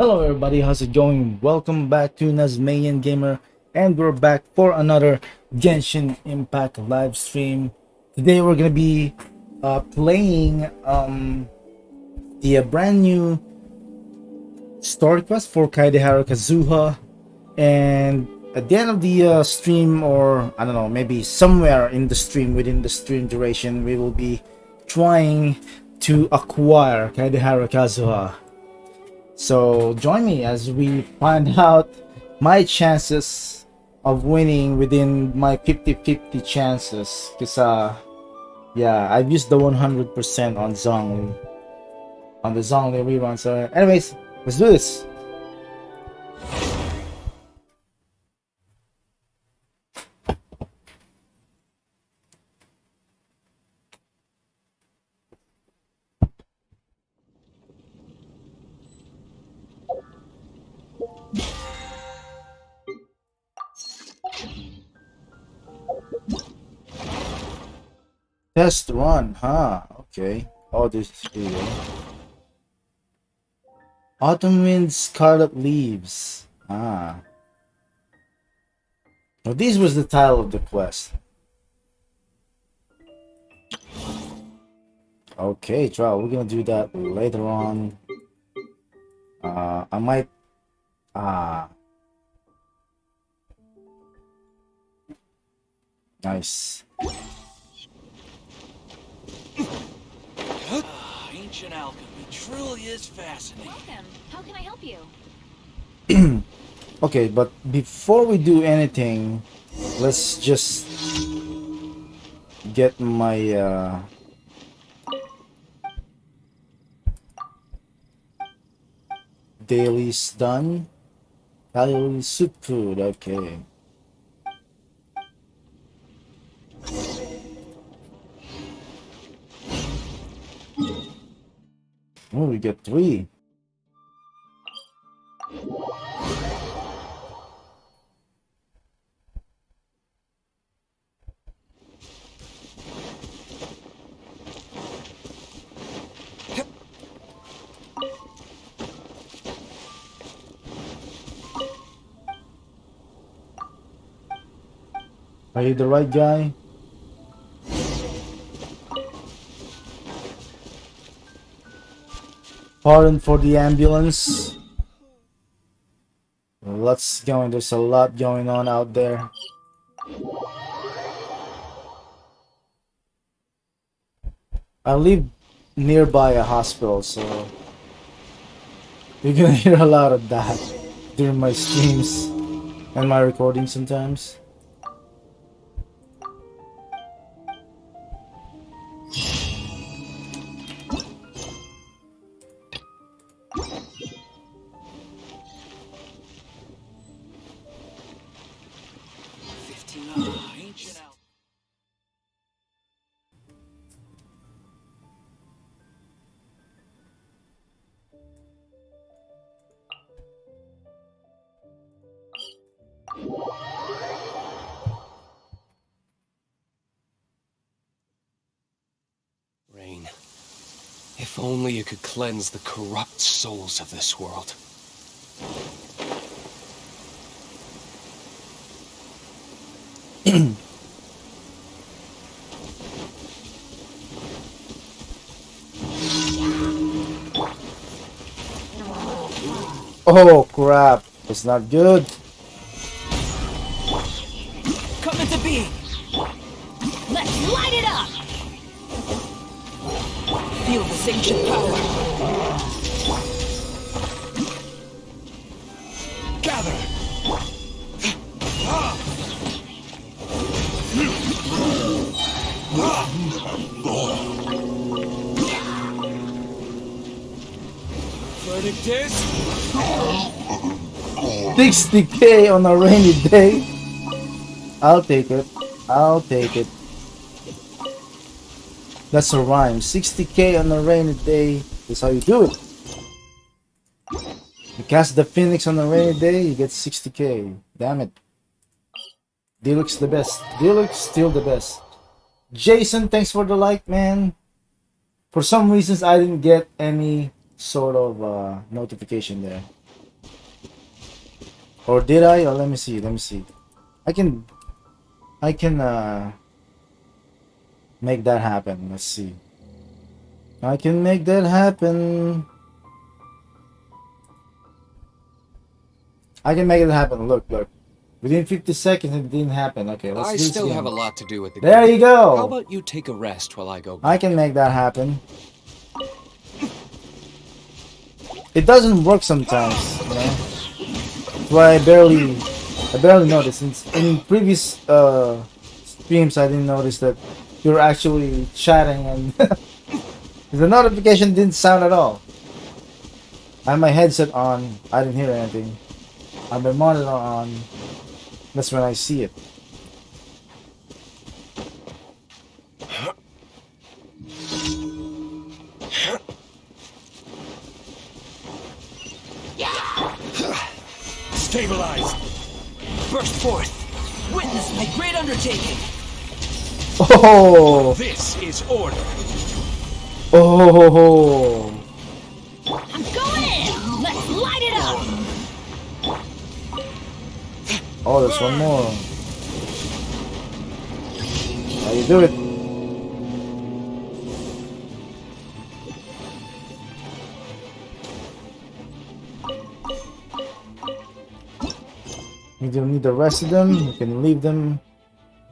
Hello everybody, how's it going? Welcome back to Nazmayan Gamer, and we're back for another Genshin Impact live stream. Today we're gonna be playing the brand new story quest for Kaedehara Kazuha, and at the end of the stream, or I don't know, maybe somewhere in the stream, within the stream duration, we will be trying to acquire Kaedehara Kazuha. So join me as we find out my chances of winning within my 50-50 chances, because yeah, I've used the 100% on Zhongli, on the Zhongli rerun. So anyways, let's do this. Test run, huh? Okay. Oh, this is here. Autumn wind, scarlet leaves. Ah. Well, this was the title of the quest. Okay, trial. We're gonna do that later on. I might. Nice. Ancient alchemy truly is fascinating. Welcome. How can I help you? Okay, but before we do anything, let's just get my dailies done. Daily soup food, okay. Oh, we get 3. Are you the right guy? Pardon for the ambulance. Let's go. There's a lot going on out there. I live nearby a hospital, so you're gonna hear a lot of that during my streams and my recording sometimes. Ancient alchemy. Rain, if only you could cleanse the corrupt souls of this world. Oh crap, it's not good. Come into being. Let's light it up! Feel this ancient power. Gather. Verdict is 60k on a rainy day. I'll take it. I'll take it. That's a rhyme. 60k on a rainy day. That's how you do it. You cast the Phoenix on a rainy day, you get 60k. Damn it. Deluxe the best. Deluxe still the best. Jason, thanks for the like, man. For some reasons, I didn't get any sort of notification there. Or did I? Oh, let me see. Let me see. I can. I can make that happen. Let's see. I can make that happen. I can make it happen. Look, look. Within 50 seconds, it didn't happen. Okay, let's I do this still have again. a lot to do with the There game. you go. How about you take a rest while I go I get can her? make that happen. It doesn't work sometimes, you know. That's why I barely noticed. In previous streams, I didn't notice that you're actually chatting, and the notification didn't sound at all. I had my headset on. I didn't hear anything. I had my monitor on. That's when I see it. Stabilize! Burst forth! Witness my great undertaking! Oh, This is order! oh, I'm going in! Let's light it up! oh! There's one more. How you do it? You don't need the rest of them. You can leave them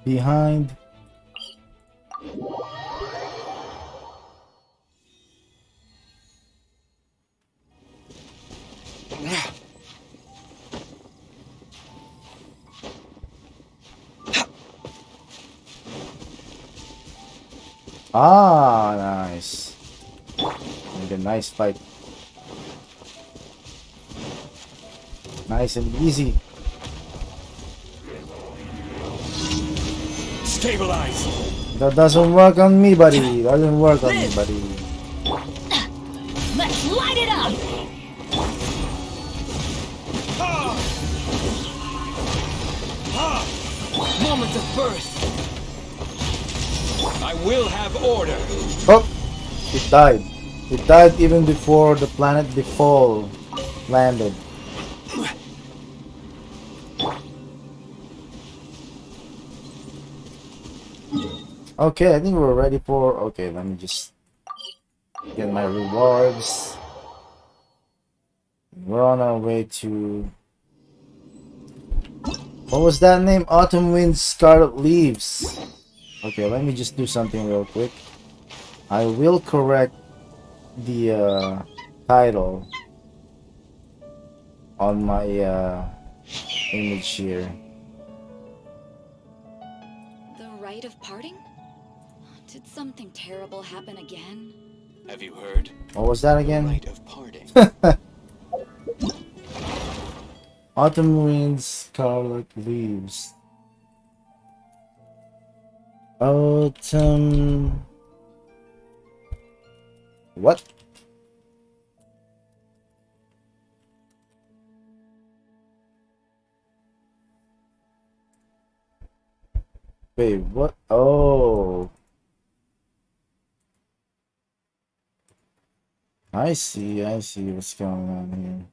behind. Ah, nice. Make a nice fight. Nice and easy. Stabilize! That doesn't work on me, buddy. Doesn't work on me, buddy. Let's light it up! Moment of birth! I will have order! Oh, it died. It died even before the planet Defall landed. Okay, I think we're ready for. Okay, let me just get my rewards. We're on our way to. What was that name? Autumn Wind Scarlet Leaves. Okay, let me just do something real quick. I will correct the title on my image here. The rite of parting? Did something terrible happen again? Have you heard? What was that The again? rite of parting. Autumn Wind Scarlet Leaves. Autumn. What? Wait, what? Oh, I see. I see what's going on here.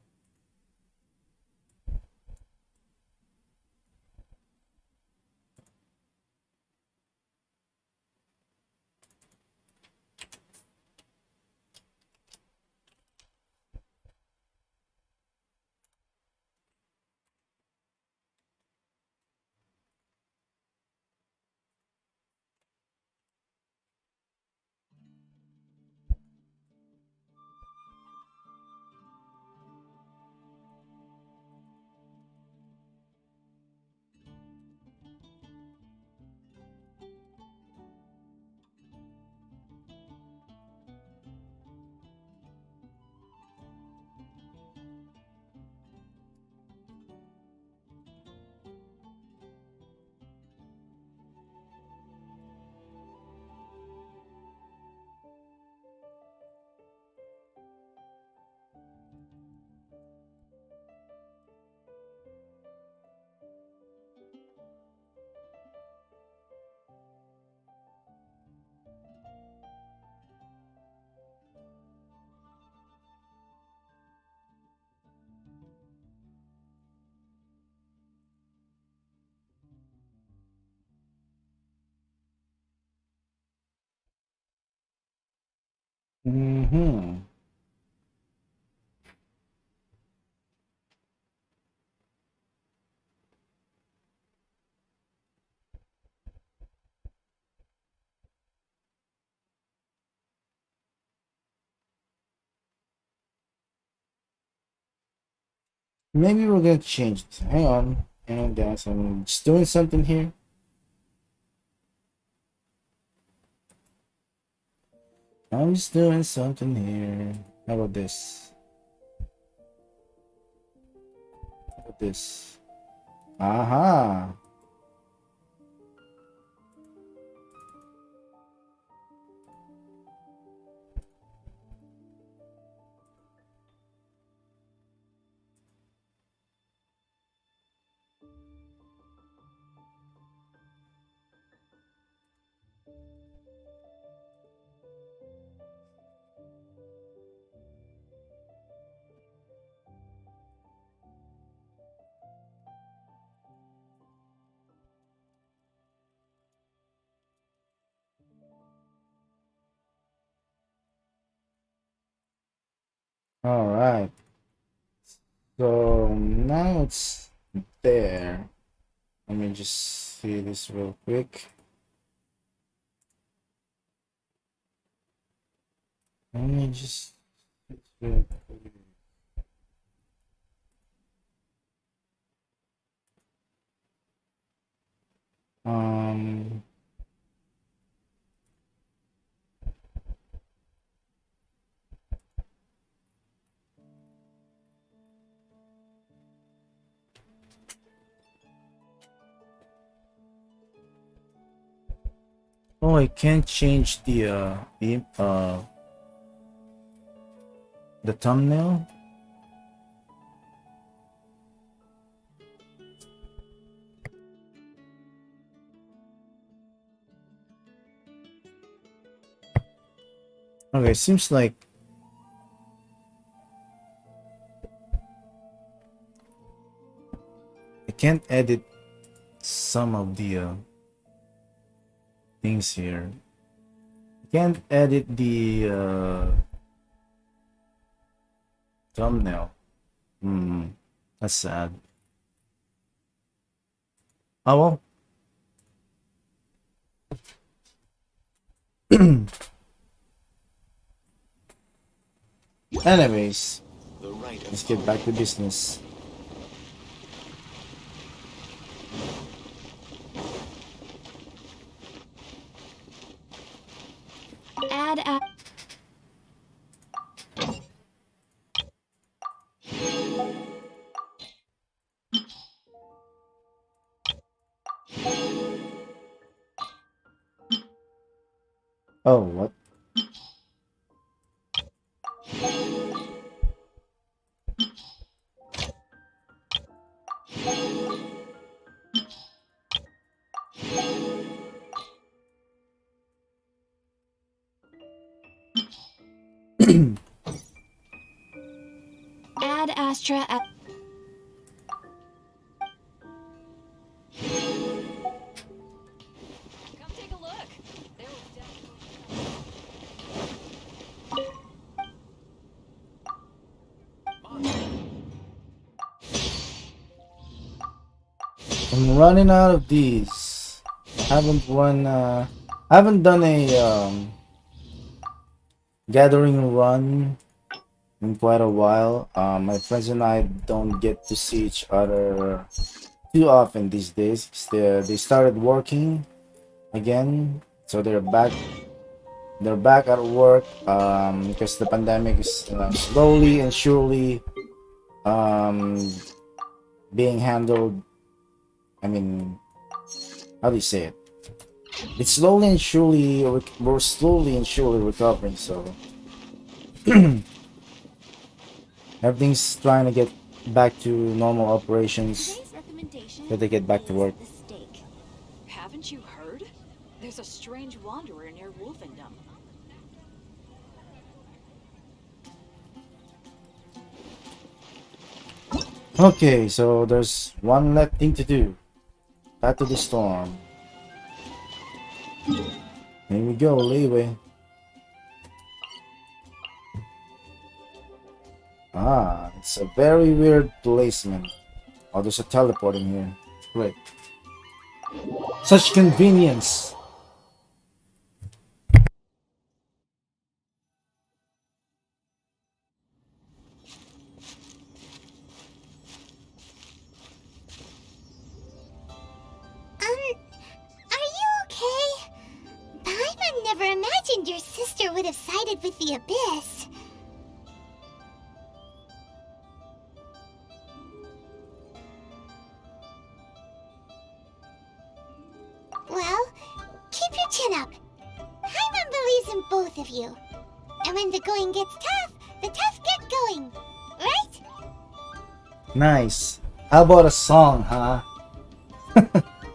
Mm-hmm. Maybe we're gonna change it. Hang on. And guys, I'm just doing something here. I'm just doing something here. How about this? How about this? Aha! Alright. So now it's there. Let me just see this real quick. Let me just real quick. Um Oh, I can't change the thumbnail. Okay, seems like I can't edit some of the things here. I can't edit the thumbnail. Hmm, that's sad. Oh well. Anyways, The right let's of get back to business. Add. Oh, what? Add Astra. Come take a look. There was I'm running out of these. I haven't done a gathering run in quite a while. My friends and I don't get to see each other too often these days. 'Cause they started working again, so they're back at work because the pandemic is slowly and surely um being handled. I mean, how do you say it? It's slowly and surely we're slowly and surely recovering, so everything's trying to get back to normal operations Today's recommendation so they get back to is work. the steak. Haven't you heard? There's a strange wanderer near Wolfendom. Okay, so there's one left thing to do. Back to the storm. Here we go, leeway. Ah, it's a very weird placement. Oh, there's a teleport in here. Great. Such convenience. Are you okay? Paimon never imagined your sister would have sided with the Abyss. Well, keep your chin up. Paimon believes in both of you. And when the going gets tough, the tough get going. Right? Nice. How about a song, huh?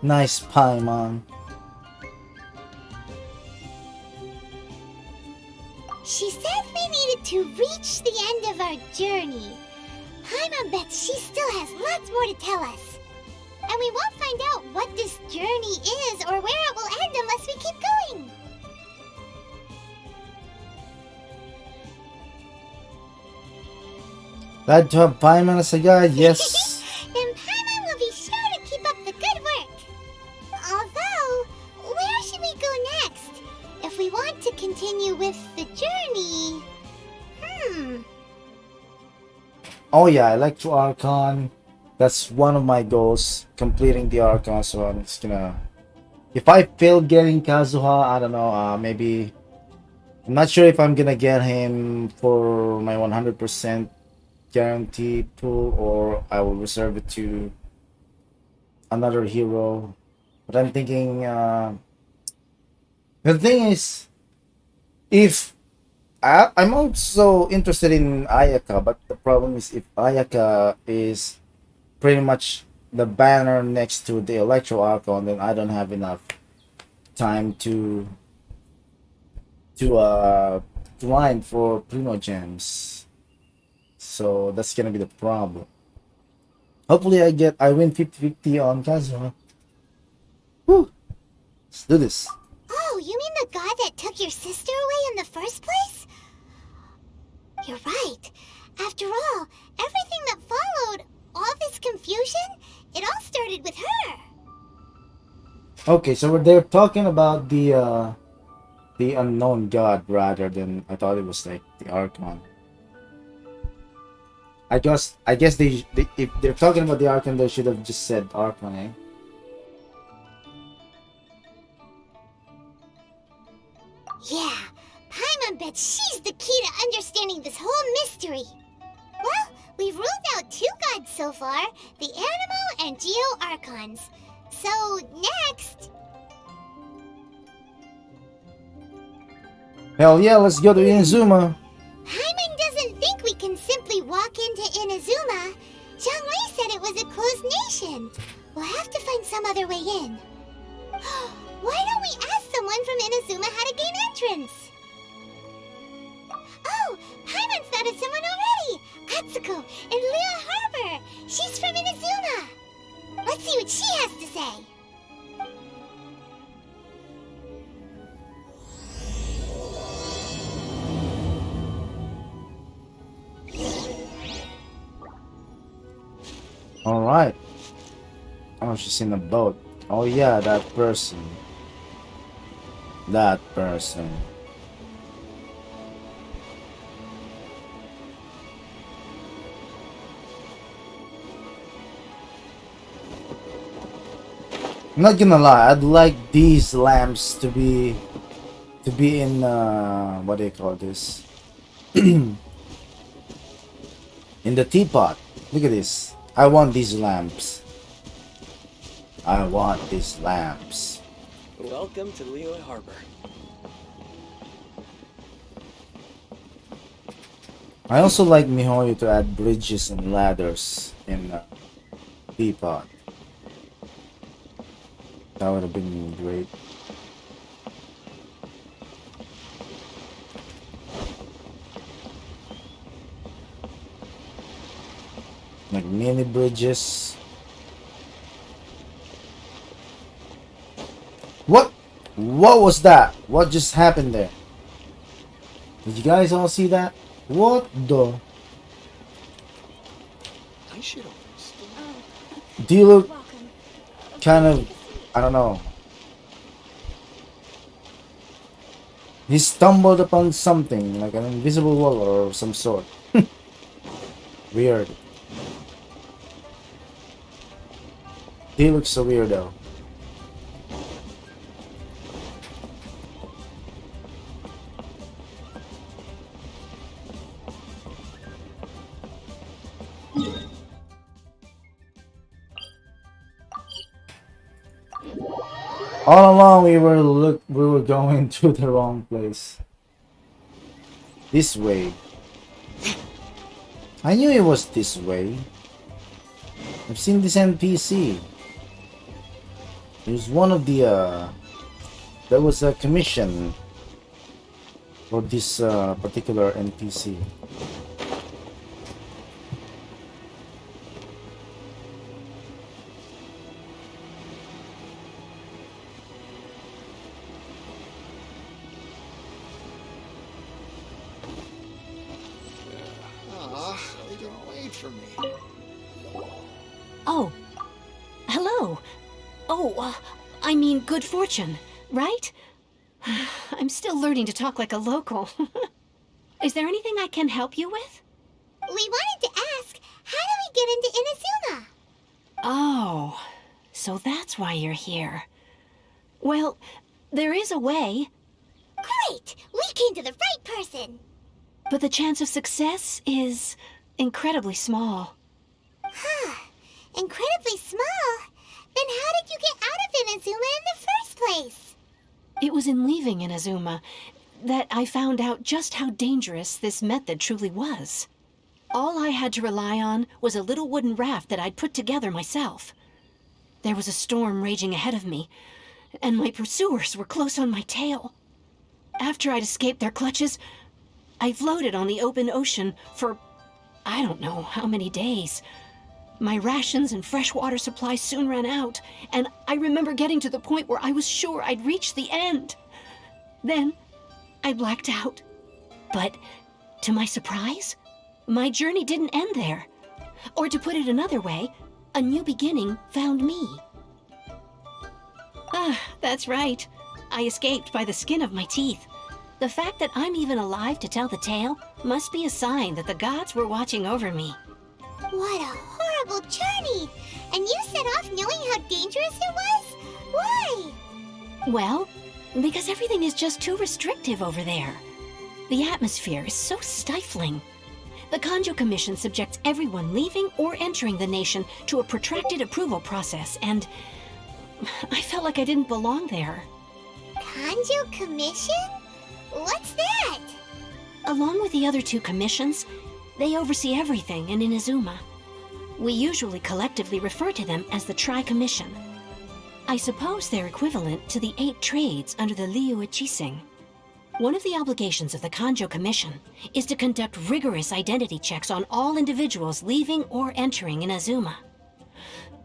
Nice Paimon. She said we needed to reach the end of our journey. Paimon bets she still has lots more to tell us. And we won't find out what this journey is or where it will end unless we keep going. Glad to have Paimon as a guide, yes. Then Paimon will be sure to keep up the good work. Although, where should we go next? If we want to continue with the journey... Oh yeah, I like to Archon. That's one of my goals, completing the Archon, so I'm just gonna... If I fail getting Kazuha, I don't know, maybe... I'm not sure if I'm gonna get him for my 100% guaranteed pool, or I will reserve it to another hero. But I'm thinking, the thing is, if I'm also interested in Ayaka, but the problem is if Ayaka is pretty much the banner next to the Electro Archon, then I don't have enough time to grind for Primo Gems. So that's gonna be the problem. Hopefully I win 50-50 on Kazuha. Woo! Let's do this. Oh, you mean the god that took your sister away in the first place? You're right. After all, everything that followed, all this confusion, it all started with her. Okay, so they're talking about the unknown god rather than, I thought it was like the Archon. I guess they if they're talking about the Archon, they should have just said Archon, eh? Yeah, Paimon bets she's the key to understanding this whole mystery. Well, we've ruled out two gods so far, the Animo and Geo Archons. So, next... Hell yeah, let's go to Inazuma. Paimon doesn't think we can simply walk into Inazuma. Zhang said it was a closed nation. We'll have to find some other way in. Why don't we ask someone from Inazuma how to gain entrance? Oh, Paimon's thought of someone already! Atsuko in Liyue Harbor! She's from Inazuma! Let's see what she has to say! Alright. Oh, she's in a boat. Oh yeah, that person. That person. I'm not gonna lie, I'd like these lamps to be in what do you call this? In the teapot. Look at this. I want these lamps. I want these lamps. Welcome to Liyue Harbor. I also like Mihoyo to add bridges and ladders in teapot. That would have been great. Like mini bridges. What? What was that? What just happened there? Did you guys all see that? What the? should understand. Do you look kind of, I don't know. He stumbled upon something like an invisible wall or some sort. Weird. He looks so weird though. All along we were going to the wrong place. This way. I knew it was this way. I've seen this NPC. It was one of the there was a commission for this particular NPC. They didn't wait for me. Oh, hello. Oh, I mean good fortune, right? I'm still learning to talk like a local. Is there anything I can help you with? We wanted to ask, how do we get into Innocena? Oh, so that's why you're here. Well, there is a way, Great! We came to the right person! but the chance of success is incredibly small. Huh. Incredibly small? Then how did you get out of Inazuma in the first place? It was in leaving Inazuma that I found out just how dangerous this method truly was. All I had to rely on was a little wooden raft that I'd put together myself. There was a storm raging ahead of me, and my pursuers were close on my tail. After I'd escaped their clutches, I floated on the open ocean for I don't know how many days. My rations and freshwater supplies soon ran out, and I remember getting to the point where I was sure I'd reached the end. Then, I blacked out. But, to my surprise, my journey didn't end there. Or to put it another way, a new beginning found me. Ah, that's right. I escaped by the skin of my teeth. The fact that I'm even alive to tell the tale must be a sign that the gods were watching over me. What a horrible journey! And you set off knowing how dangerous it was? Why? Well, because everything is just too restrictive over there. The atmosphere is so stifling. The Kanjo Commission subjects everyone leaving or entering the nation to a protracted approval process, and I felt like I didn't belong there. Kanjo Commission? What's that? Along with the other two commissions, they oversee everything in Inazuma. We usually collectively refer to them as the Tri-Commission. I suppose they're equivalent to the 8 trades under the Liu Ichising. One of the obligations of the Kanjo Commission is to conduct rigorous identity checks on all individuals leaving or entering Inazuma.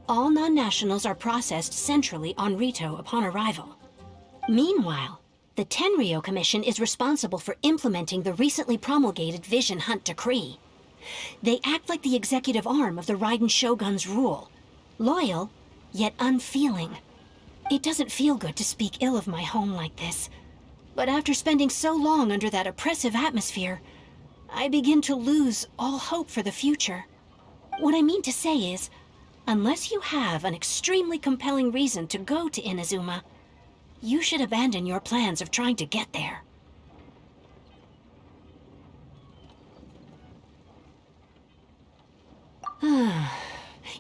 All non-nationals are processed centrally on Rito upon arrival. Meanwhile, the Tenryo Commission is responsible for implementing the recently promulgated Vision Hunt Decree. They act like the executive arm of the Raiden Shogun's rule. Loyal, yet unfeeling. It doesn't feel good to speak ill of my home like this. But after spending so long under that oppressive atmosphere, I begin to lose all hope for the future. What I mean to say is, unless you have an extremely compelling reason to go to Inazuma, you should abandon your plans of trying to get there.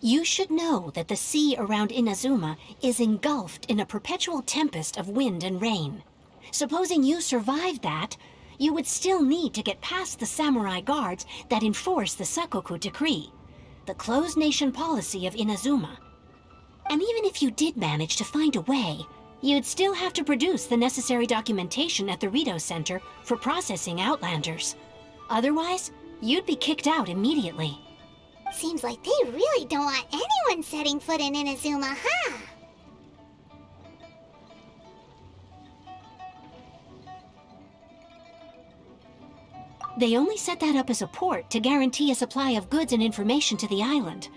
You should know that the sea around Inazuma is engulfed in a perpetual tempest of wind and rain. Supposing you survived that, you would still need to get past the samurai guards that enforce the Sakoku Decree, the closed nation policy of Inazuma. And even if you did manage to find a way, you'd still have to produce the necessary documentation at the Rito Center for processing Outlanders. Otherwise, you'd be kicked out immediately. Seems like they really don't want anyone setting foot in Inazuma, huh? They only set that up as a port to guarantee a supply of goods and information to the island.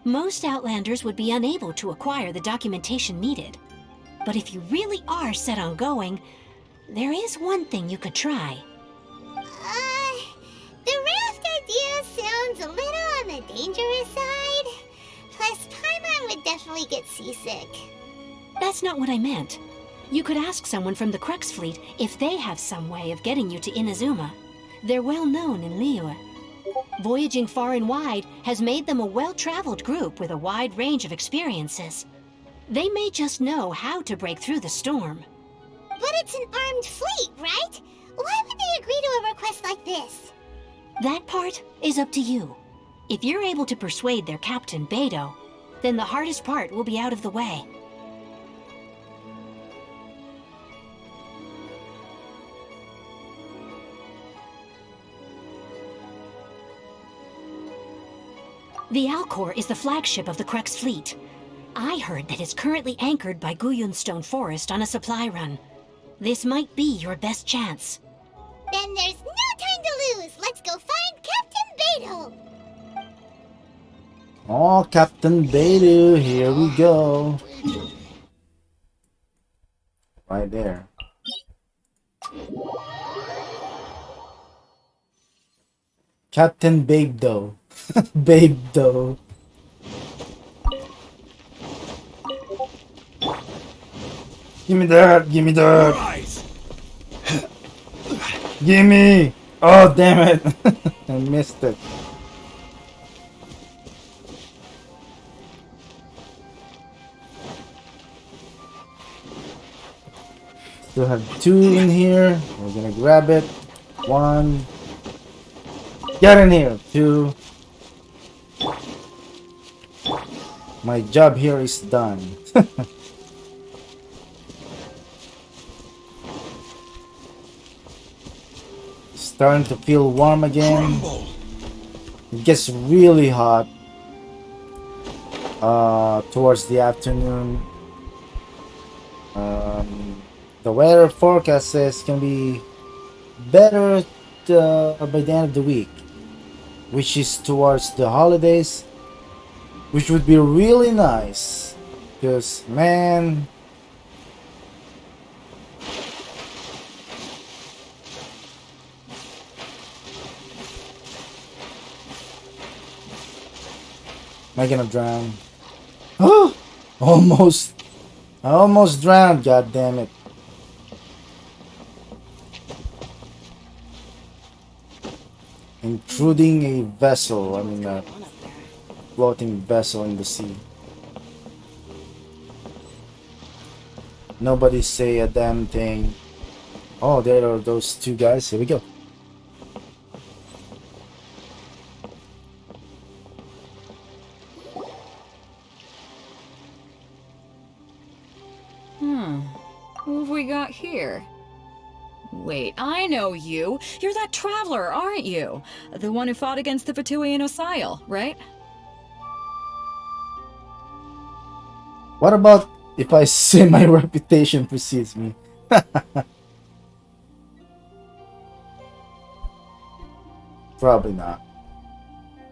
Most Outlanders would be unable to acquire the documentation needed. But if you really are set on going, there is one thing you could try. The raft idea sounds a little on the dangerous side. Plus, Paimon would definitely get seasick. That's not what I meant. You could ask someone from the Crux fleet if they have some way of getting you to Inazuma. They're well known in Liyue. Voyaging far and wide has made them a well-traveled group with a wide range of experiences. They may just know how to break through the storm. But it's an armed fleet, right? Why would they agree to a request like this? That part is up to you. If you're able to persuade their captain, Beidou, then the hardest part will be out of the way. The Alcor is the flagship of the Crux fleet. I heard that it's currently anchored by Guyunstone Forest on a supply run. This might be your best chance. Then there's no time to lose. Let's go find Captain Beidou. Oh, Captain Beidou, here we go. Right there. Captain Beidou. Beidou. Give me that, give me that. Rise! Gimme! Oh, damn it! I missed it. Still have two in here. We're gonna grab it. One. Get in here. Two. My job here is done. Starting to feel warm again. It gets really hot towards the afternoon. The weather forecast says it's gonna be better by the end of the week, which is towards the holidays, which would be really nice. Because, man, am I gonna drown? Oh, almost. I almost drowned, god damn it. Intruding a vessel, I mean a floating vessel in the sea. Nobody say a damn thing. Oh, there are those two guys. Here we go. Who have we got here? Wait, I know you. You're that traveler, aren't you? The one who fought against the Fatui and Osile, right? What about if I say my reputation precedes me? Probably not.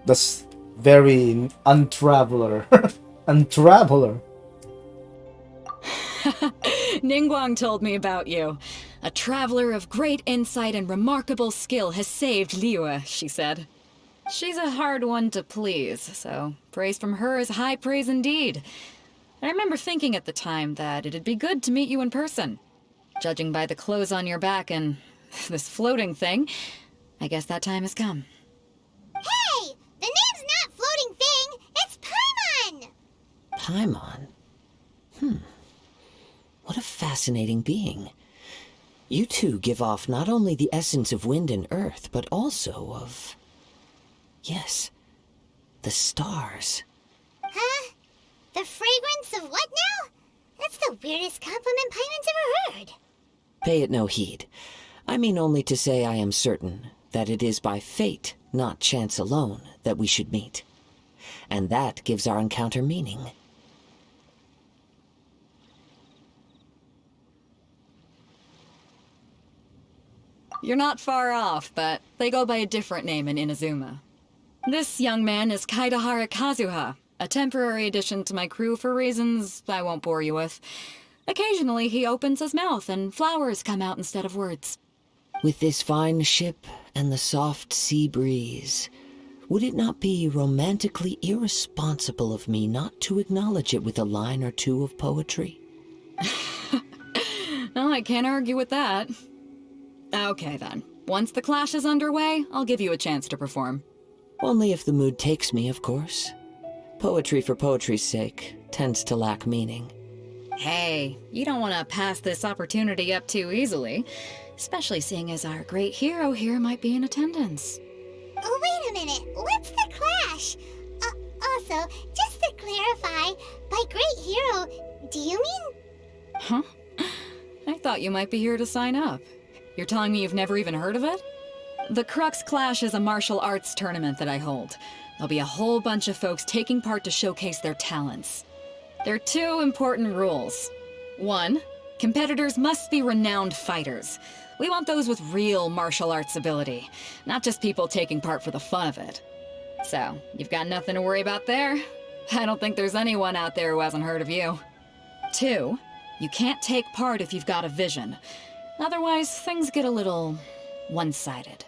That's very untraveler. Untraveler. Ningguang told me about you. A traveler of great insight and remarkable skill has saved Liyue, she said. She's a hard one to please, so praise from her is high praise indeed. I remember thinking at the time that it'd be good to meet you in person. Judging by the clothes on your back and this floating thing, I guess that time has come. Hey! The name's not Floating Thing! It's Paimon! Paimon? What a fascinating being. You two give off not only the essence of wind and earth, but also of... yes, the stars. Huh? The fragrance of what now? That's the weirdest compliment Paimon's ever heard. Pay it no heed. I mean only to say I am certain that it is by fate, not chance alone, that we should meet. And that gives our encounter meaning. You're not far off, but they go by a different name in Inazuma. This young man is Kaedehara Kazuha, a temporary addition to my crew for reasons I won't bore you with. Occasionally, he opens his mouth and flowers come out instead of words. With this fine ship and the soft sea breeze, would it not be romantically irresponsible of me not to acknowledge it with a line or two of poetry? Well, I can't argue with that. Okay then. Once the clash is underway, I'll give you a chance to perform. Only if the mood takes me, of course. Poetry for poetry's sake tends to lack meaning. Hey, you don't want to pass this opportunity up too easily, especially seeing as our great hero here might be in attendance. Oh, wait a minute. What's the clash? Also, just to clarify, by great hero, do you mean? Huh? I thought you might be here to sign up. You're telling me you've never even heard of it? The Crux Clash is a martial arts tournament that I hold. There'll be a whole bunch of folks taking part to showcase their talents. There are 2 important rules. 1, competitors must be renowned fighters. We want those with real martial arts ability, not just people taking part for the fun of it. So, you've got nothing to worry about there. I don't think there's anyone out there who hasn't heard of you. 2, you can't take part if you've got a vision. Otherwise, things get a little one-sided.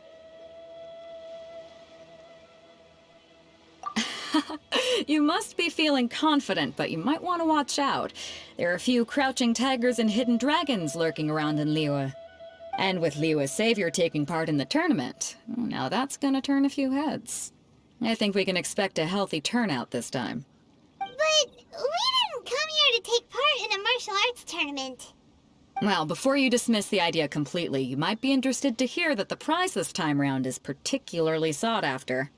You must be feeling confident, but you might want to watch out. There are a few crouching tigers and hidden dragons lurking around in Liyue. And with Liyue's savior taking part in the tournament, now that's gonna turn a few heads. I think we can expect a healthy turnout this time. But we didn't come here to take part in a martial arts tournament. Well, before you dismiss the idea completely, you might be interested to hear that the prize this time round is particularly sought after.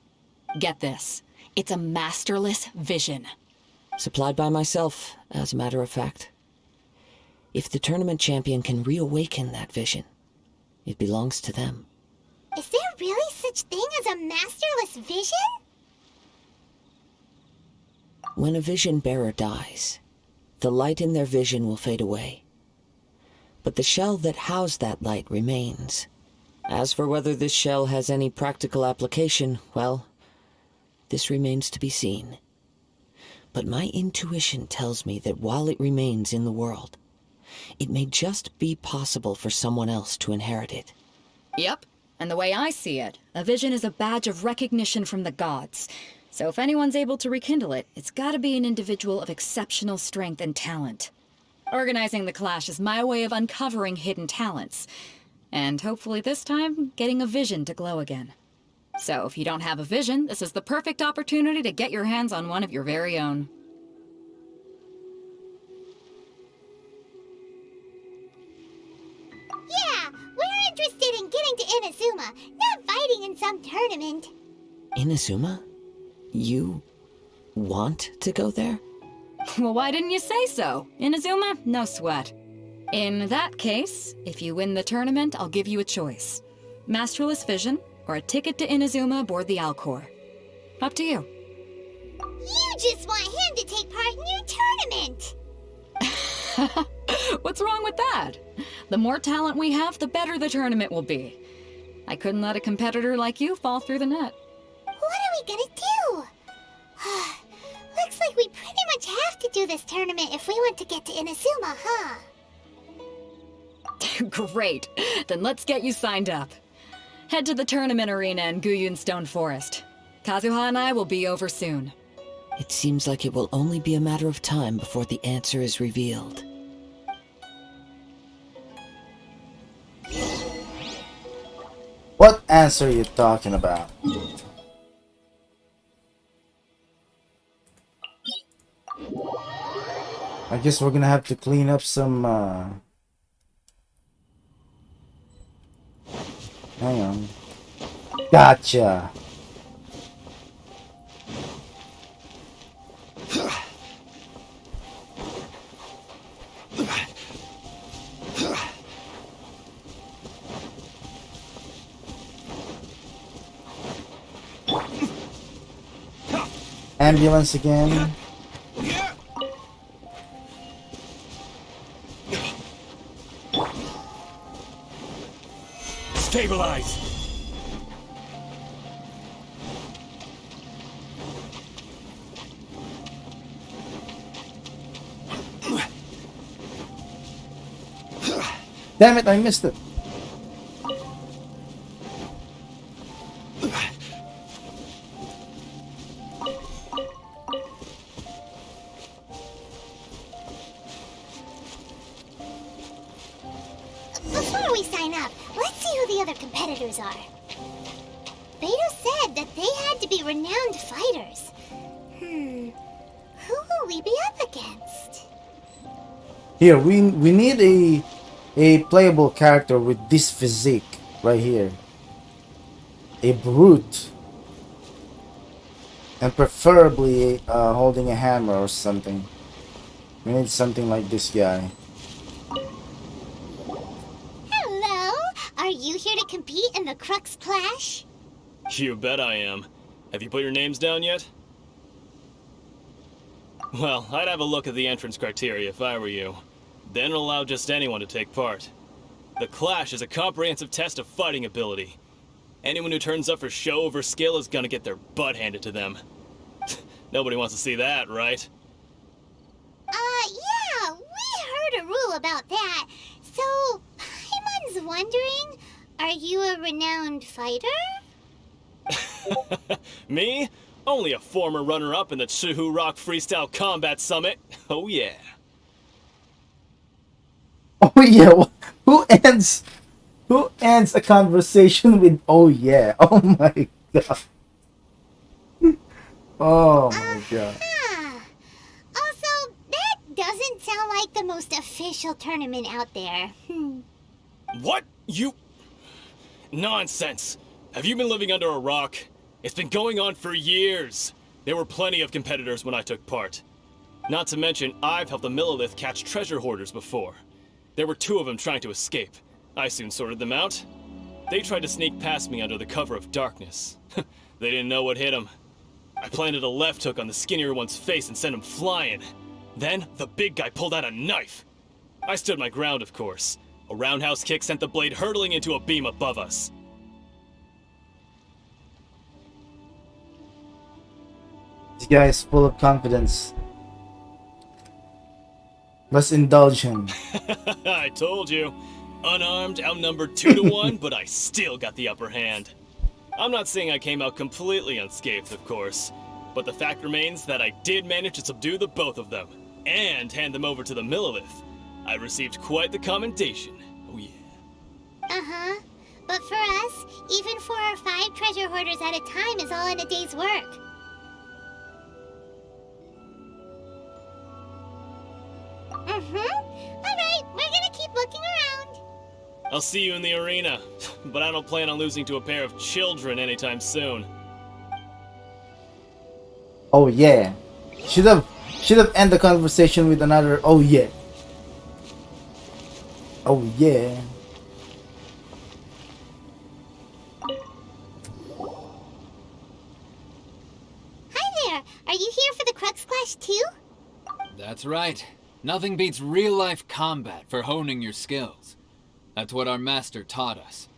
Get this. It's a masterless vision. Supplied by myself, as a matter of fact. If the tournament champion can reawaken that vision, it belongs to them. Is there really such thing as a masterless vision? When a vision bearer dies, the light in their vision will fade away. But the shell that housed that light remains. As for whether this shell has any practical application, well, this remains to be seen. But my intuition tells me that while it remains in the world, it may just be possible for someone else to inherit it. Yep, and the way I see it, a vision is a badge of recognition from the gods. So if anyone's able to rekindle it, it's gotta be an individual of exceptional strength and talent. Organizing the clash is my way of uncovering hidden talents. And hopefully this time, getting a vision to glow again. So if you don't have a vision, this is the perfect opportunity to get your hands on one of your very own. Yeah, we're interested in getting to Inazuma, not fighting in some tournament. Innocena? You want to go there? Well, why didn't you say so? Inazuma? No sweat. In that case, if you win the tournament, I'll give you a choice. Masterless Vision, or a ticket to Inazuma aboard the Alcor. Up to you. You just want him to take part in your tournament. What's wrong with that? The more talent we have, the better the tournament will be. I couldn't let a competitor like you fall through the net. What are we gonna do? Looks like we pretty much have to do this tournament if we want to get to Inazuma, huh? Great. Then let's get you signed up. Head to the tournament arena in Guyun Stone Forest. Kazuha and I will be over soon. It seems like it will only be a matter of time before the answer is revealed. What answer are you talking about? I guess we're gonna have to clean up some, hang on. Gotcha! Ambulance again. Stay neutralized! Damn it, I missed it. Before we sign up, let's see who the other competitors are. Beto said that they had to be renowned fighters. Who will we be up against? Here, we need a playable character with this physique right here. A brute. And preferably holding a hammer or something. We need something like this guy. Hello! Are you here to compete in the Crux Clash? You bet I am. Have you put your names down yet? Well, I'd have a look at the entrance criteria if I were you. Then allow just anyone to take part. The Clash is a comprehensive test of fighting ability. Anyone who turns up for show over skill is gonna get their butt handed to them. Nobody wants to see that, right? Yeah, we heard a rule about that. So, Paimon's wondering, are you a renowned fighter? Me? Only a former runner-up in the Chihu Rock Freestyle Combat Summit. Oh yeah. Oh yeah, who ends a conversation with oh yeah? Oh my god. Oh my god. Also, that doesn't sound like the most official tournament out there. What? You... Nonsense. Have you been living under a rock? It's been going on for years. There were plenty of competitors when I took part. Not to mention, I've helped the Millilith catch treasure hoarders before. There were 2 of them trying to escape. I soon sorted them out. They tried to sneak past me under the cover of darkness. They didn't know what hit them. I planted a left hook on the skinnier one's face and sent him flying. Then, the big guy pulled out a knife. I stood my ground, of course. A roundhouse kick sent the blade hurtling into a beam above us. This guy is full of confidence. Let's indulge him. I told you. Unarmed, outnumbered 2 to 1, but I still got the upper hand. I'm not saying I came out completely unscathed, of course, but the fact remains that I did manage to subdue the both of them, and hand them over to the Millilith. I received quite the commendation. Oh yeah. Uh-huh. But for us, even 4 or 5 treasure hoarders at a time is all in a day's work. Alright, we're gonna keep looking around. I'll see you in the arena, but I don't plan on losing to a pair of children anytime soon. Oh yeah. Should have ended the conversation with another oh yeah. Oh yeah. Hi there, are you here for the Crux Clash too? That's right. Nothing beats real-life combat for honing your skills. That's what our master taught us.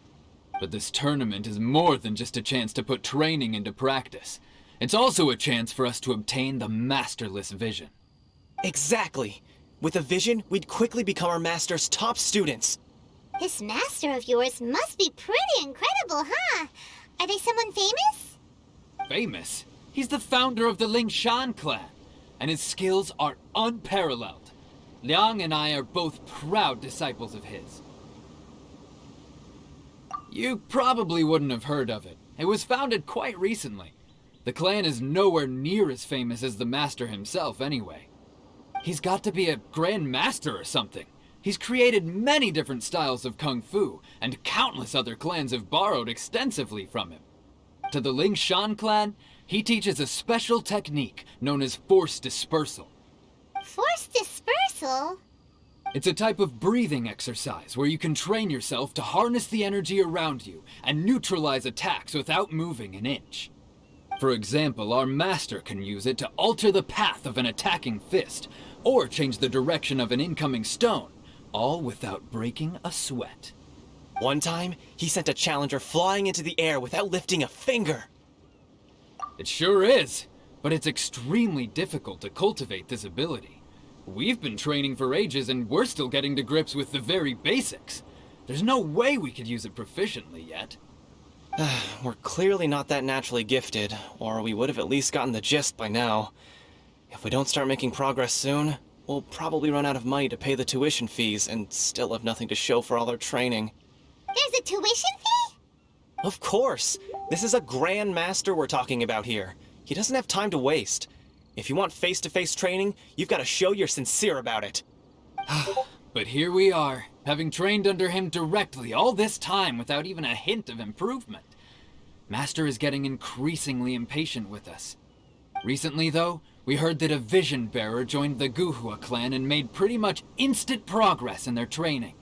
But this tournament is more than just a chance to put training into practice. It's also a chance for us to obtain the masterless vision. Exactly. With a vision, we'd quickly become our master's top students. This master of yours must be pretty incredible, huh? Are they someone famous? Famous? He's the founder of the Lingshan clan, and his skills are unparalleled. Liang and I are both proud disciples of his. You probably wouldn't have heard of it. It was founded quite recently. The clan is nowhere near as famous as the master himself anyway. He's got to be a grand master or something. He's created many different styles of kung fu, and countless other clans have borrowed extensively from him. To the Lingshan clan, he teaches a special technique known as Force Dispersal. Force Dispersal? It's a type of breathing exercise where you can train yourself to harness the energy around you and neutralize attacks without moving an inch. For example, our master can use it to alter the path of an attacking fist, or change the direction of an incoming stone, all without breaking a sweat. One time, he sent a challenger flying into the air without lifting a finger. It sure is, but it's extremely difficult to cultivate this ability. We've been training for ages and we're still getting to grips with the very basics. There's no way we could use it proficiently yet. We're clearly not that naturally gifted, or we would have at least gotten the gist by now. If we don't start making progress soon, we'll probably run out of money to pay the tuition fees and still have nothing to show for all our training. There's a tuition fee? Of course! This is a Grand Master we're talking about here. He doesn't have time to waste. If you want face-to-face training, you've got to show you're sincere about it. But here we are, having trained under him directly all this time without even a hint of improvement. Master is getting increasingly impatient with us. Recently, though, we heard that a Vision Bearer joined the Guhua clan and made pretty much instant progress in their training.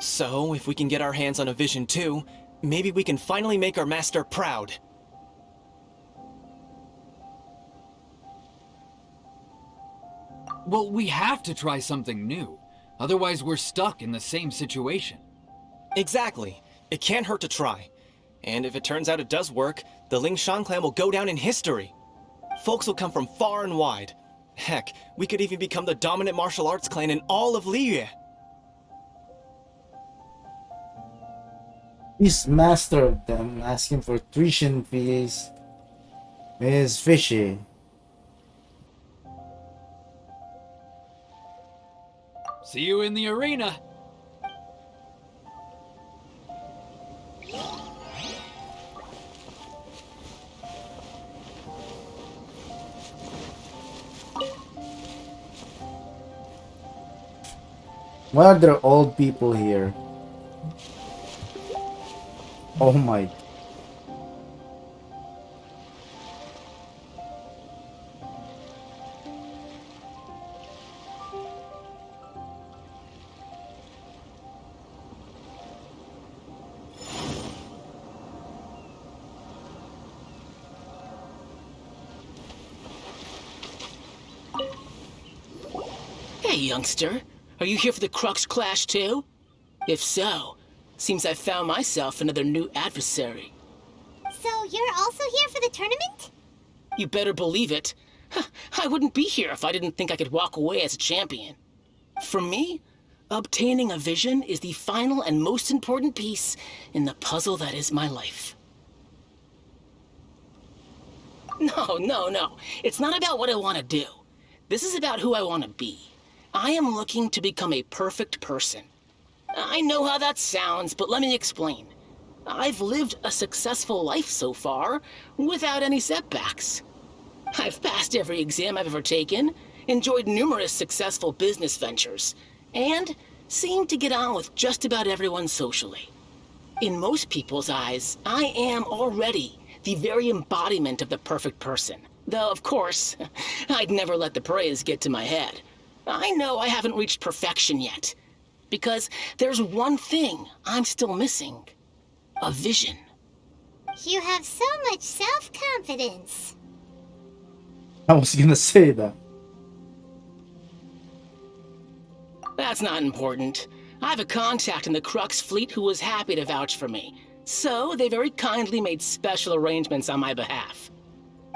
So, if we can get our hands on a Vision too, maybe we can finally make our master proud. Well, we have to try something new. Otherwise, we're stuck in the same situation. Exactly. It can't hurt to try. And if it turns out it does work, the Lingshan clan will go down in history. Folks will come from far and wide. Heck, we could even become the dominant martial arts clan in all of Liyue. This master of them asking for tuition fees is fishy. See you in the arena! Why are there old people here? Oh my. Hey, youngster. Are you here for the Crux Clash too? If so, seems I found myself another new adversary. So you're also here for the tournament? You better believe it. I wouldn't be here if I didn't think I could walk away as a champion. For me, obtaining a vision is the final and most important piece in the puzzle that is my life. No. It's not about what I want to do. This is about who I want to be. I am looking to become a perfect person. I know how that sounds, but let me explain. I've lived a successful life so far, without any setbacks. I've passed every exam I've ever taken, enjoyed numerous successful business ventures, and seemed to get on with just about everyone socially. In most people's eyes, I am already the very embodiment of the perfect person. Though, of course, I'd never let the praise get to my head. I know I haven't reached perfection yet, because there's one thing I'm still missing. A vision. You have so much self-confidence. I was gonna say that. That's not important. I have a contact in the Crux fleet who was happy to vouch for me, so they very kindly made special arrangements on my behalf.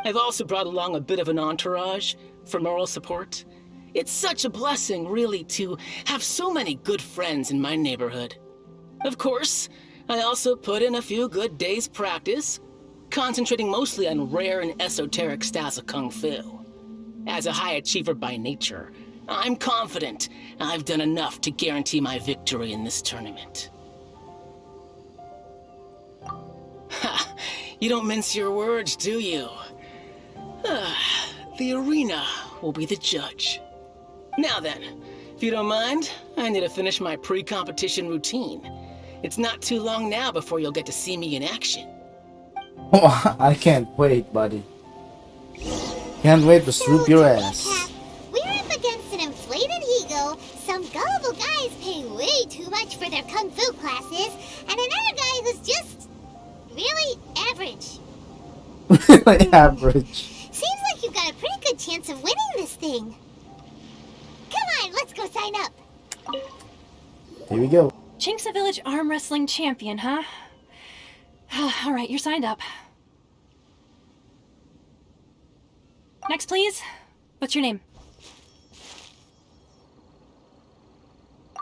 I've also brought along a bit of an entourage for moral support. It's such a blessing, really, to have so many good friends in my neighborhood. Of course, I also put in a few good days' practice, concentrating mostly on rare and esoteric styles of Kung Fu. As a high achiever by nature, I'm confident I've done enough to guarantee my victory in this tournament. Ha! You don't mince your words, do you? The arena will be the judge. Now then, if you don't mind, I need to finish my pre-competition routine. It's not too long now before you'll get to see me in action. Oh, I can't wait, buddy. Can't wait to swoop your ass. We're up against an inflated ego, some gullible guys paying way too much for their kung fu classes, and another guy who's just really average. Like average. Seems like you've got a pretty good chance of winning this thing. Come on, let's go sign up. Here we go. Chinksa Village arm wrestling champion, huh? All right, you're signed up. Next, please. What's your name?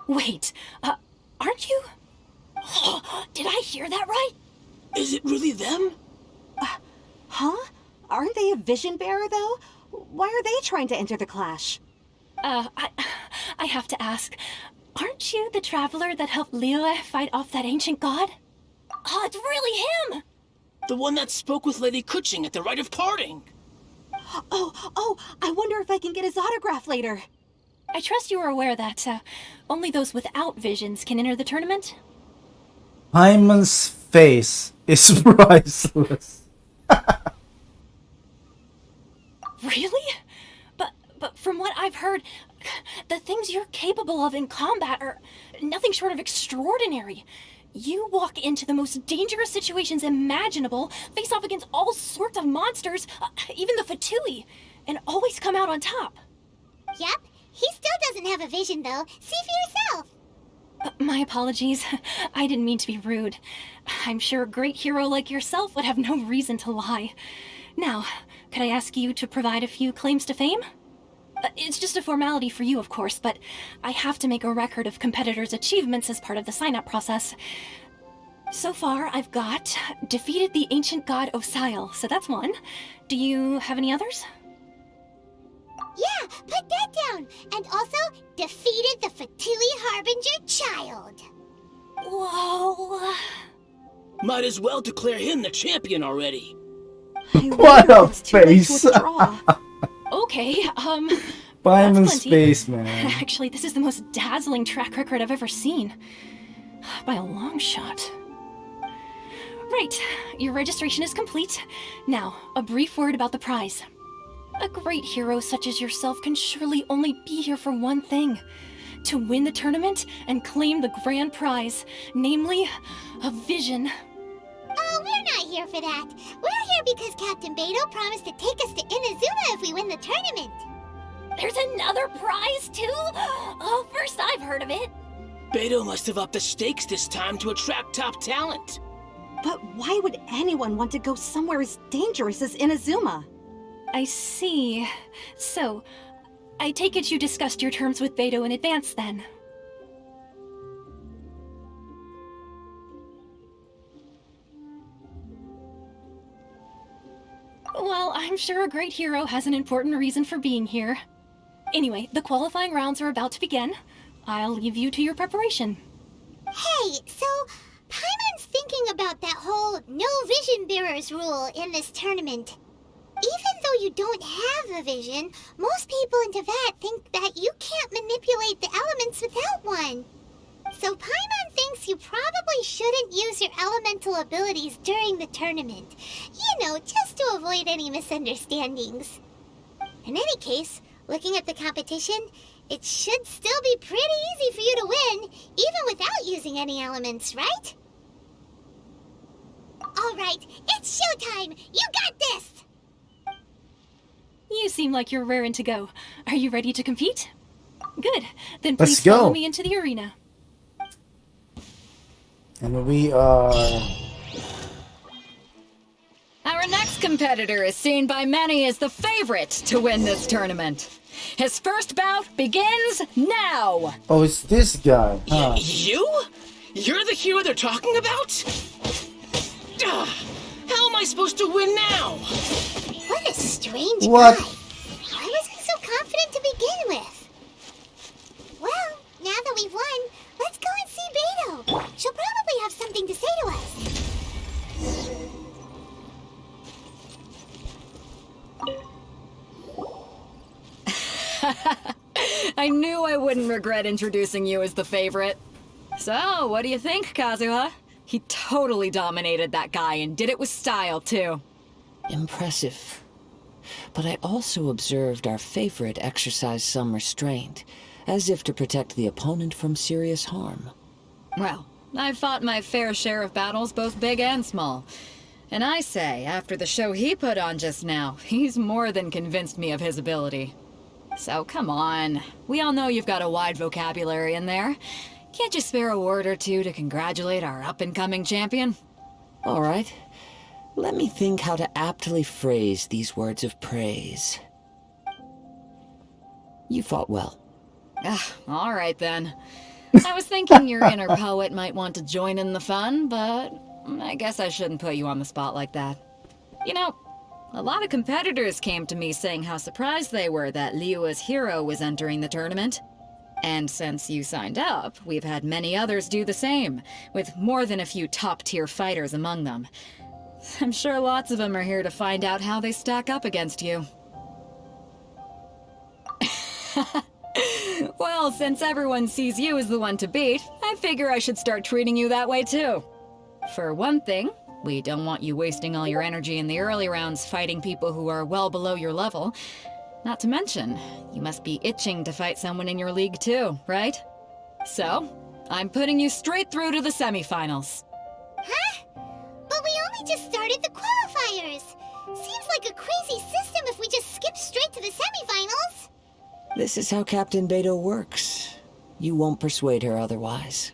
Wait, aren't you? Did I hear that right? Is it really them? Huh? Aren't they a vision bearer, though? Why are they trying to enter the clash? I have to ask, aren't you the traveler that helped Liyue fight off that ancient god? Oh, it's really him! The one that spoke with Lady Kuching at the rite of parting. Oh, I wonder if I can get his autograph later. I trust you are aware that only those without visions can enter the tournament? Hyman's face is priceless. Really? But from what I've heard, the things you're capable of in combat are nothing short of extraordinary. You walk into the most dangerous situations imaginable, face off against all sorts of monsters, even the Fatui, and always come out on top. Yep, he still doesn't have a vision though. See for yourself. My apologies. I didn't mean to be rude. I'm sure a great hero like yourself would have no reason to lie. Now, could I ask you to provide a few claims to fame? It's just a formality for you, of course, but I have to make a record of competitors' achievements as part of the sign-up process. So far, I've got defeated the ancient god Osail, so that's one. Do you have any others? Yeah, put that down. And also, defeated the Fatui Harbinger child. Whoa. Might as well declare him the champion already. What a face! Okay, Hyman's face, man. Actually, this is the most dazzling track record I've ever seen. By a long shot. Right, your registration is complete. Now, a brief word about the prize. A great hero such as yourself can surely only be here for one thing. To win the tournament and claim the grand prize, namely, a vision. Oh, we're not here for that. We're here because Captain Beidou promised to take us to Innocena if we win the tournament. There's another prize, too? Oh, first I've heard of it. Beidou must have upped the stakes this time to attract top talent. But why would anyone want to go somewhere as dangerous as Inazuma? I see. So, I take it you discussed your terms with Beidou in advance, then? Well, I'm sure a great hero has an important reason for being here. Anyway, the qualifying rounds are about to begin. I'll leave you to your preparation. Hey, so Paimon's thinking about that whole no vision bearers rule in this tournament. Even though you don't have a vision, most people in Teyvat think that you can't manipulate the elements without one. So Paimon thinks you probably shouldn't use your elemental abilities during the tournament. You know, just to avoid any misunderstandings. In any case, looking at the competition, it should still be pretty easy for you to win, even without using any elements, right? Alright, it's showtime! You got this! You seem like you're raring to go. Are you ready to compete? Good. Then Let's please go. follow me into the arena. And we are... Our next competitor is seen by many as the favorite to win this tournament. His first bout begins now! Oh, it's this guy. Huh? You? You're the hero they're talking about? How am I supposed to win now? What a strange What? guy. Why was he so confident to begin with? Well, now that we've won, let's go and see Beidou. She'll probably have something to say to us. I knew I wouldn't regret introducing you as the favorite. So, what do you think, Kazuha? He totally dominated that guy and did it with style, too. Impressive. But I also observed our favorite exercise some restraint, as if to protect the opponent from serious harm. Well, I've fought my fair share of battles, both big and small. And I say, after the show he put on just now, he's more than convinced me of his ability. So come on. We all know you've got a wide vocabulary in there. Can't you spare a word or two to congratulate our up-and-coming champion? All right. Let me think how to aptly phrase these words of praise. You fought well. All right then. I was thinking your inner poet might want to join in the fun, but I guess I shouldn't put you on the spot like that. You know, a lot of competitors came to me saying how surprised they were that Liyue's hero was entering the tournament. And since you signed up, we've had many others do the same, with more than a few top-tier fighters among them. I'm sure lots of them are here to find out how they stack up against you. Well, since everyone sees you as the one to beat, I figure I should start treating you that way too. For one thing, we don't want you wasting all your energy in the early rounds fighting people who are well below your level. Not to mention, you must be itching to fight someone in your league too, right? So, I'm putting you straight through to the semifinals. Huh? But we only just started the qualifiers. Seems like a crazy system if we just skip straight to the semifinals. This is how Captain Beto works. You won't persuade her otherwise.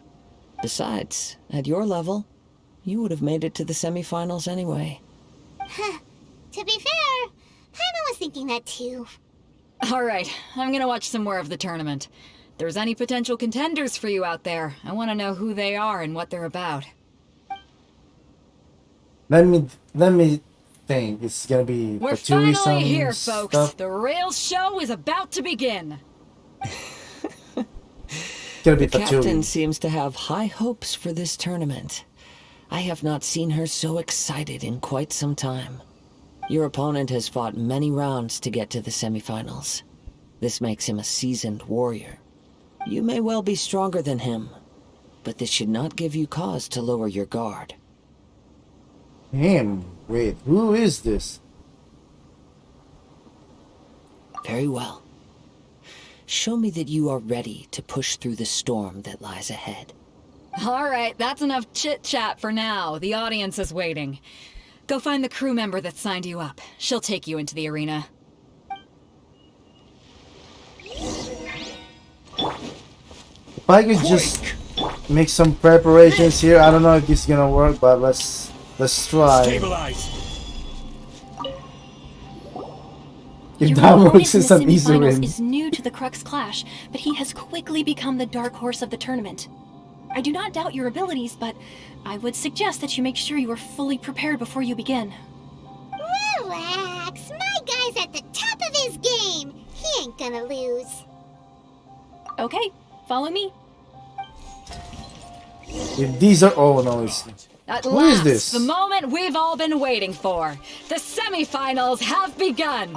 Besides, at your level, you would have made it to the semifinals anyway. Huh. To be fair, Paimon was thinking that too. Alright, I'm gonna watch some more of the tournament. If there's any potential contenders for you out there, I want to know who they are and what they're about. Let me think. It's gonna be We're Fatui finally here, folks. stuff. The real show is about to begin. It's gonna be The captain Fatui. seems to have high hopes for this tournament. I have not seen her so excited in quite some time. Your opponent has fought many rounds to get to the semifinals. This makes him a seasoned warrior. You may well be stronger than him, but this should not give you cause to lower your guard. Him? Wait, who is this? Very well. Show me that you are ready to push through the storm that lies ahead. Alright, that's enough chit-chat for now. The audience is waiting. Go find the crew member that signed you up. She'll take you into the arena. If I could just make some preparations here. I don't know if this is gonna work, but let's try. Stabilize. If Your that opponent works, in it's the an easy semifinals win. is new to the Crux Clash, but he has quickly become the dark horse of the tournament. I do not doubt your abilities, but I would suggest that you make sure you are fully prepared before you begin. Relax. My guy's at the top of his game. He ain't gonna lose. Okay, follow me. If these are no, it's At who last, is this? the moment we've all been waiting for. The semifinals have begun.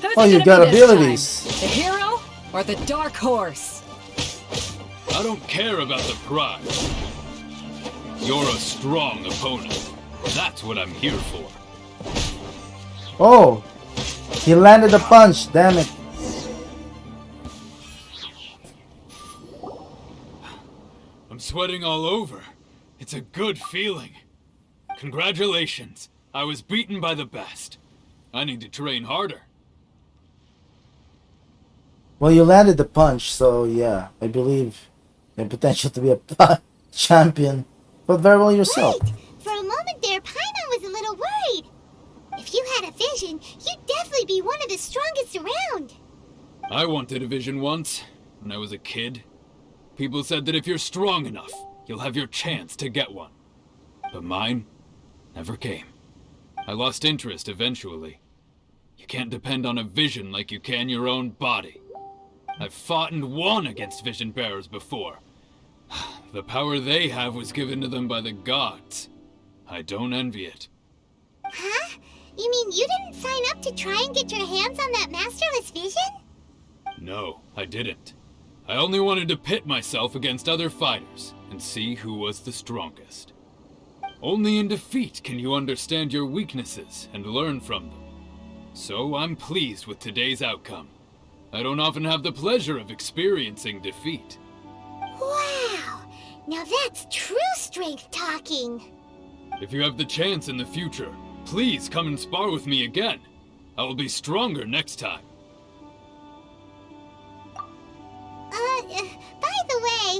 Who's Oh, it you gonna got be this abilities. time? The hero or the dark horse? I don't care about the prize. You're a strong opponent. That's what I'm here for. Oh, he landed a punch. Damn it! I'm sweating all over. It's a good feeling. Congratulations. I was beaten by the best. I need to train harder. Well, you landed the punch, so yeah, I believe you have potential to be a champion. But very well yourself. Wait! For a moment there, Paimon was a little worried. If you had a vision, you'd definitely be one of the strongest around. I wanted a vision once, when I was a kid. People said that if you're strong enough, you'll have your chance to get one. But mine never came. I lost interest eventually. You can't depend on a vision like you can your own body. I've fought and won against vision bearers before. The power they have was given to them by the gods. I don't envy it. Huh? You mean you didn't sign up to try and get your hands on that masterless vision? No, I didn't. I only wanted to pit myself against other fighters and see who was the strongest. Only in defeat can you understand your weaknesses and learn from them. So I'm pleased with today's outcome. I don't often have the pleasure of experiencing defeat. Wow! Now that's true strength talking. If you have the chance in the future, please come and spar with me again. I will be stronger next time. By the way,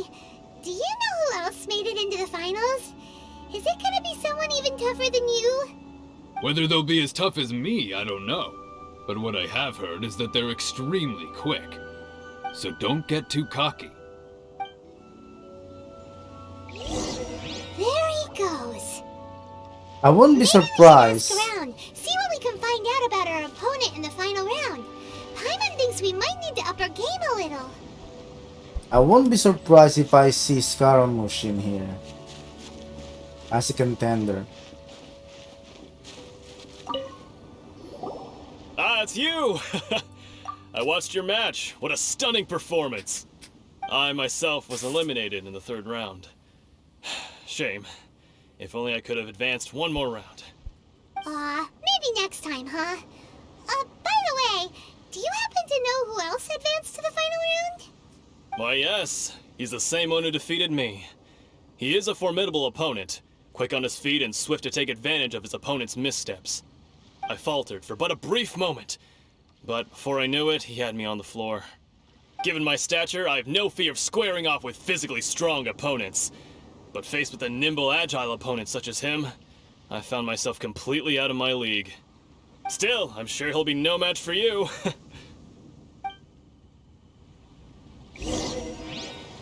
Whether they'll be as tough as me, I don't know. But what I have heard is that they're extremely quick. So don't get too cocky. There he goes. I wouldn't be surprised. Ask around, see what we can find out about our opponent in the final round. Paimon thinks we might need to up our game a little. I won't be surprised if I see Scaramouche in here as a contender. Ah, it's you! I watched your match. What a stunning performance. I myself was eliminated in the 3rd round. Shame. If only I could have advanced one more round. Maybe next time, huh? By the way, do you happen to know who else advanced to the final round? Why, yes. He's the same one who defeated me. He is a formidable opponent, quick on his feet and swift to take advantage of his opponent's missteps. I faltered for but a brief moment, but before I knew it, he had me on the floor. Given my stature, I have no fear of squaring off with physically strong opponents. But faced with a nimble, agile opponent such as him, I found myself completely out of my league. Still, I'm sure he'll be no match for you.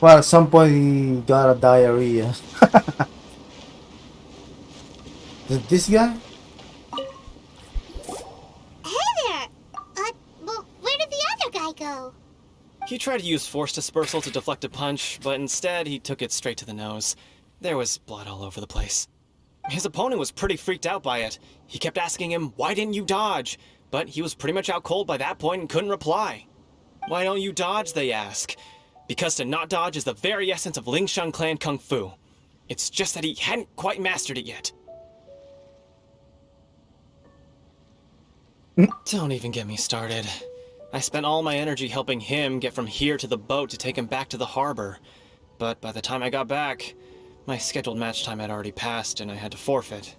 Well, at some point he got a diarrhea. Is it this guy? Hey there! Well, where did the other guy go? He tried to use Force Dispersal to deflect a punch, but instead he took it straight to the nose. There was blood all over the place. His opponent was pretty freaked out by it. He kept asking him, "Why didn't you dodge?" But he was pretty much out cold by that point and couldn't reply. "Why don't you dodge?" they ask. Because to not dodge is the very essence of Lingshan clan Kung Fu. It's just that he hadn't quite mastered it yet. Don't even get me started. I spent all my energy helping him get from here to the boat to take him back to the harbor. But by the time I got back, my scheduled match time had already passed and I had to forfeit.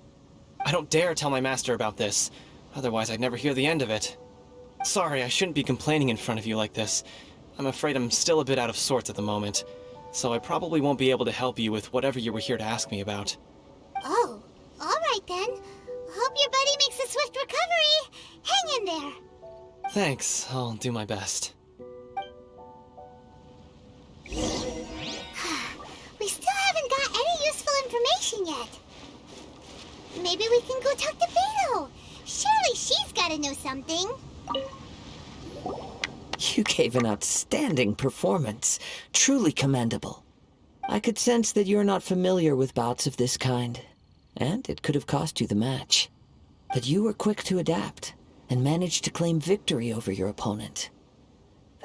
I don't dare tell my master about this, otherwise I'd never hear the end of it. Sorry, I shouldn't be complaining in front of you like this. I'm afraid I'm still a bit out of sorts at the moment, so I probably won't be able to help you with whatever you were here to ask me about. Oh, alright then. Hope your buddy makes a swift recovery. Hang in there. Thanks, I'll do my best. We still haven't got any useful information yet. Maybe we can go talk to Beto. Surely she's gotta know something. You gave an outstanding performance. Truly commendable. I could sense that you're not familiar with bouts of this kind, and it could have cost you the match. But you were quick to adapt, and managed to claim victory over your opponent.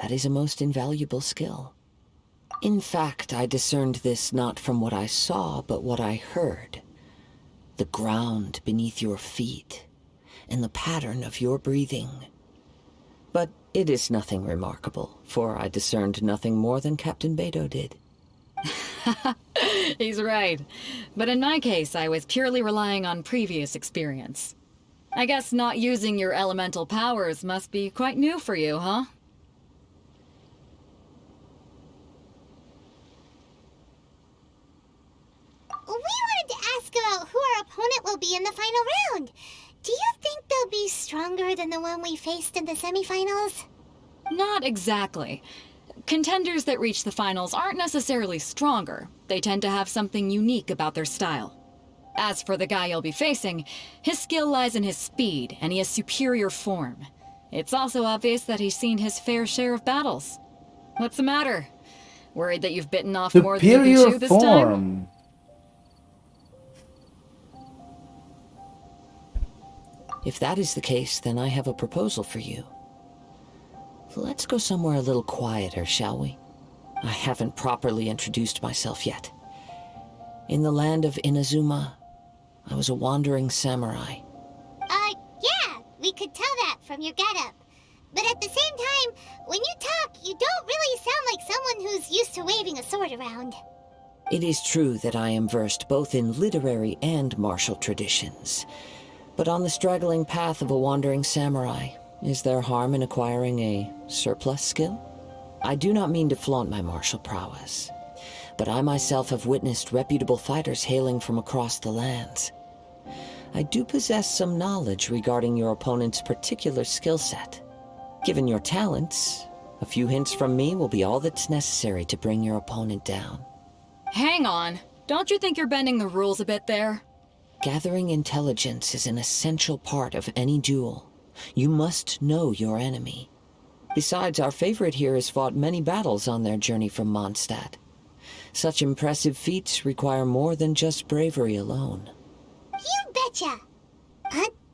That is a most invaluable skill. In fact, I discerned this not from what I saw, but what I heard. The ground beneath your feet, and the pattern of your breathing. But it is nothing remarkable, for I discerned nothing more than Captain Beto did. He's right. But in my case, I was purely relying on previous experience. I guess not using your elemental powers must be quite new for you, huh? We wanted to ask about who our opponent will be in the final round. Do you think they'll be stronger than the one we faced in the semifinals? Not exactly. Contenders that reach the finals aren't necessarily stronger. They tend to have something unique about their style. As for the guy you'll be facing, his skill lies in his speed, and he has superior form. It's also obvious that he's seen his fair share of battles. What's the matter? Worried that you've bitten off more than you can chew this time? Form. If that is the case, then I have a proposal for you. Let's go somewhere a little quieter, shall we? I haven't properly introduced myself yet. In the land of Innocena, I was a wandering samurai. Yeah, we could tell that from your getup. But at the same time, when you talk, you don't really sound like someone who's used to waving a sword around. It is true that I am versed both in literary and martial traditions. But on the straggling path of a wandering samurai, is there harm in acquiring a surplus skill? I do not mean to flaunt my martial prowess, but I myself have witnessed reputable fighters hailing from across the lands. I do possess some knowledge regarding your opponent's particular skill set. Given your talents, a few hints from me will be all that's necessary to bring your opponent down. Hang on. Don't you think you're bending the rules a bit there? Gathering intelligence is an essential part of any duel. You must know your enemy. Besides, our favorite here has fought many battles on their journey from Mondstadt. Such impressive feats require more than just bravery alone. You betcha!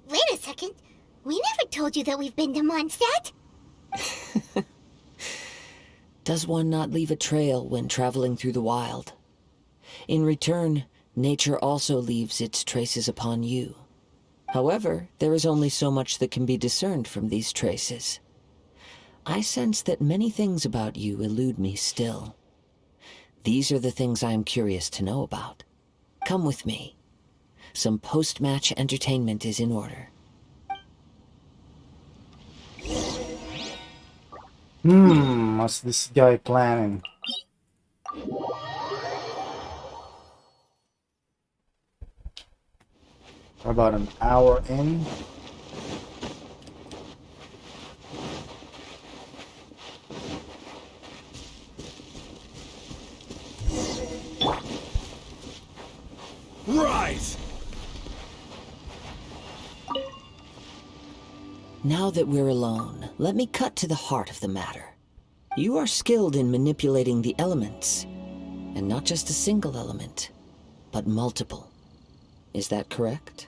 Wait a second. We never told you that we've been to Mondstadt. Does one not leave a trail when traveling through the wild? In return, nature also leaves its traces upon you. However, there is only so much that can be discerned from these traces. I sense that many things about you elude me still. These are the things I am curious to know about. Come with me. Some post-match entertainment is in order. What's this guy planning? About an hour in. Rise! Now that we're alone, let me cut to the heart of the matter. You are skilled in manipulating the elements, and not just a single element, but multiple. Is that correct?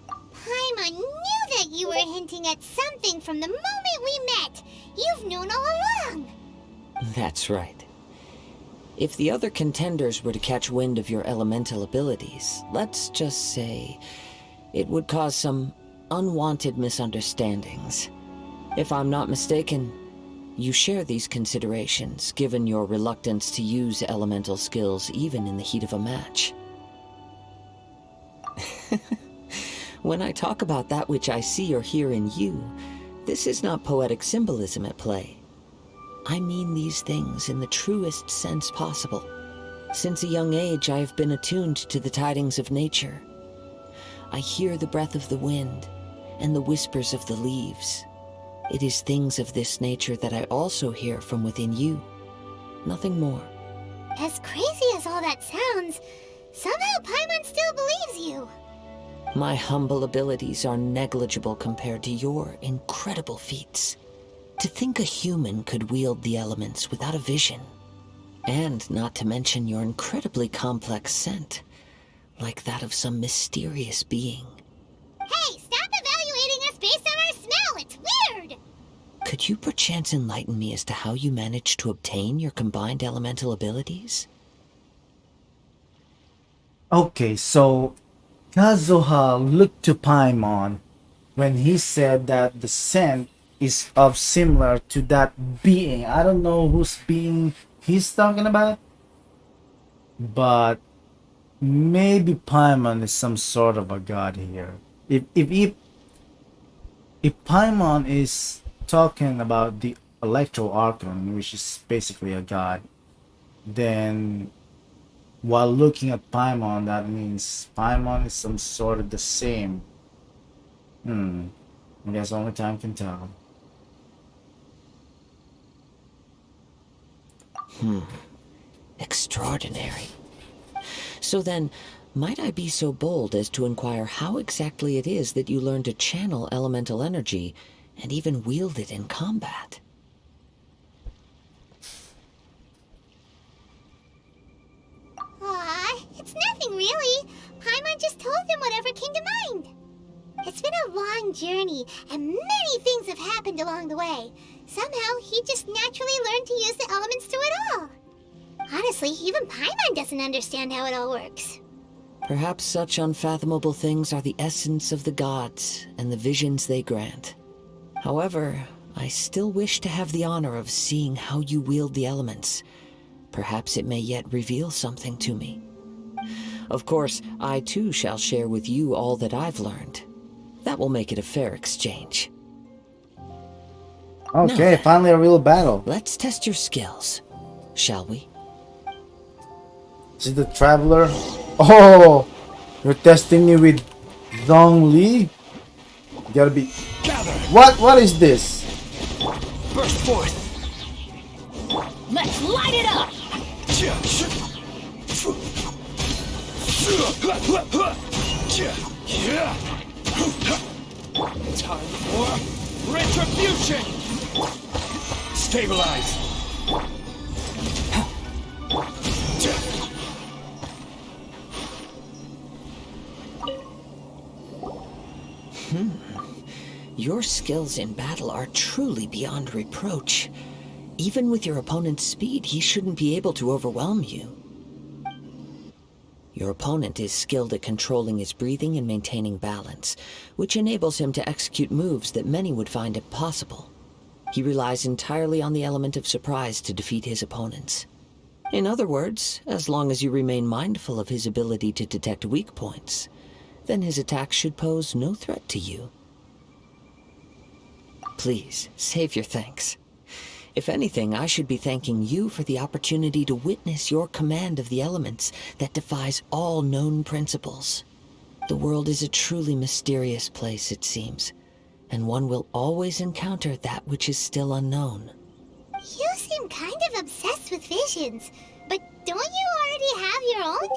Paimon knew that you were hinting at something from the moment we met. You've known all along. That's right. If the other contenders were to catch wind of your elemental abilities, let's just say it would cause some unwanted misunderstandings. If I'm not mistaken, you share these considerations, given your reluctance to use elemental skills even in the heat of a match. When I talk about that which I see or hear in you, this is not poetic symbolism at play. I mean these things in the truest sense possible. Since a young age, I have been attuned to the tidings of nature. I hear the breath of the wind and the whispers of the leaves. It is things of this nature that I also hear from within you. Nothing more. As crazy as all that sounds, somehow Paimon still believes you. My humble abilities are negligible compared to your incredible feats. To think a human could wield the elements without a vision. And not to mention your incredibly complex scent, like that of some mysterious being. Hey, stop evaluating us based on our smell! It's weird! Could you perchance enlighten me as to how you managed to obtain your combined elemental abilities? Okay, so Kazuha looked to Paimon when he said that the scent is of similar to that being. I don't know whose being he's talking about, but maybe Paimon is some sort of a god here. If Paimon is talking about the Electro Archon, which is basically a god, then while looking at Paimon, that means Paimon is some sort of the same. I guess only time can tell. Extraordinary. So then, might I be so bold as to inquire how exactly it is that you learn to channel elemental energy and even wield it in combat? Aw, it's nothing really. Paimon just told him whatever came to mind. It's been a long journey, and many things have happened along the way. Somehow, he just naturally learned to use the elements through it all. Honestly, even Paimon doesn't understand how it all works. Perhaps such unfathomable things are the essence of the gods and the visions they grant. However, I still wish to have the honor of seeing how you wield the elements. Perhaps it may yet reveal something to me. Of course, I too shall share with you all that I've learned. That will make it a fair exchange. Okay, now, finally a real battle. Let's test your skills, shall we? Is it the Traveler? Oh, you're testing me with Dong Li? You gotta be. Gather! What is this? Burst forth! Let's light it up! Time for retribution! Stabilize! Your skills in battle are truly beyond reproach. Even with your opponent's speed, he shouldn't be able to overwhelm you. Your opponent is skilled at controlling his breathing and maintaining balance, which enables him to execute moves that many would find impossible. He relies entirely on the element of surprise to defeat his opponents. In other words, as long as you remain mindful of his ability to detect weak points, then his attacks should pose no threat to you. Please, save your thanks. If anything, I should be thanking you for the opportunity to witness your command of the elements that defies all known principles. The world is a truly mysterious place, it seems, and one will always encounter that which is still unknown. You seem kind of obsessed with visions, but don't you already have your own?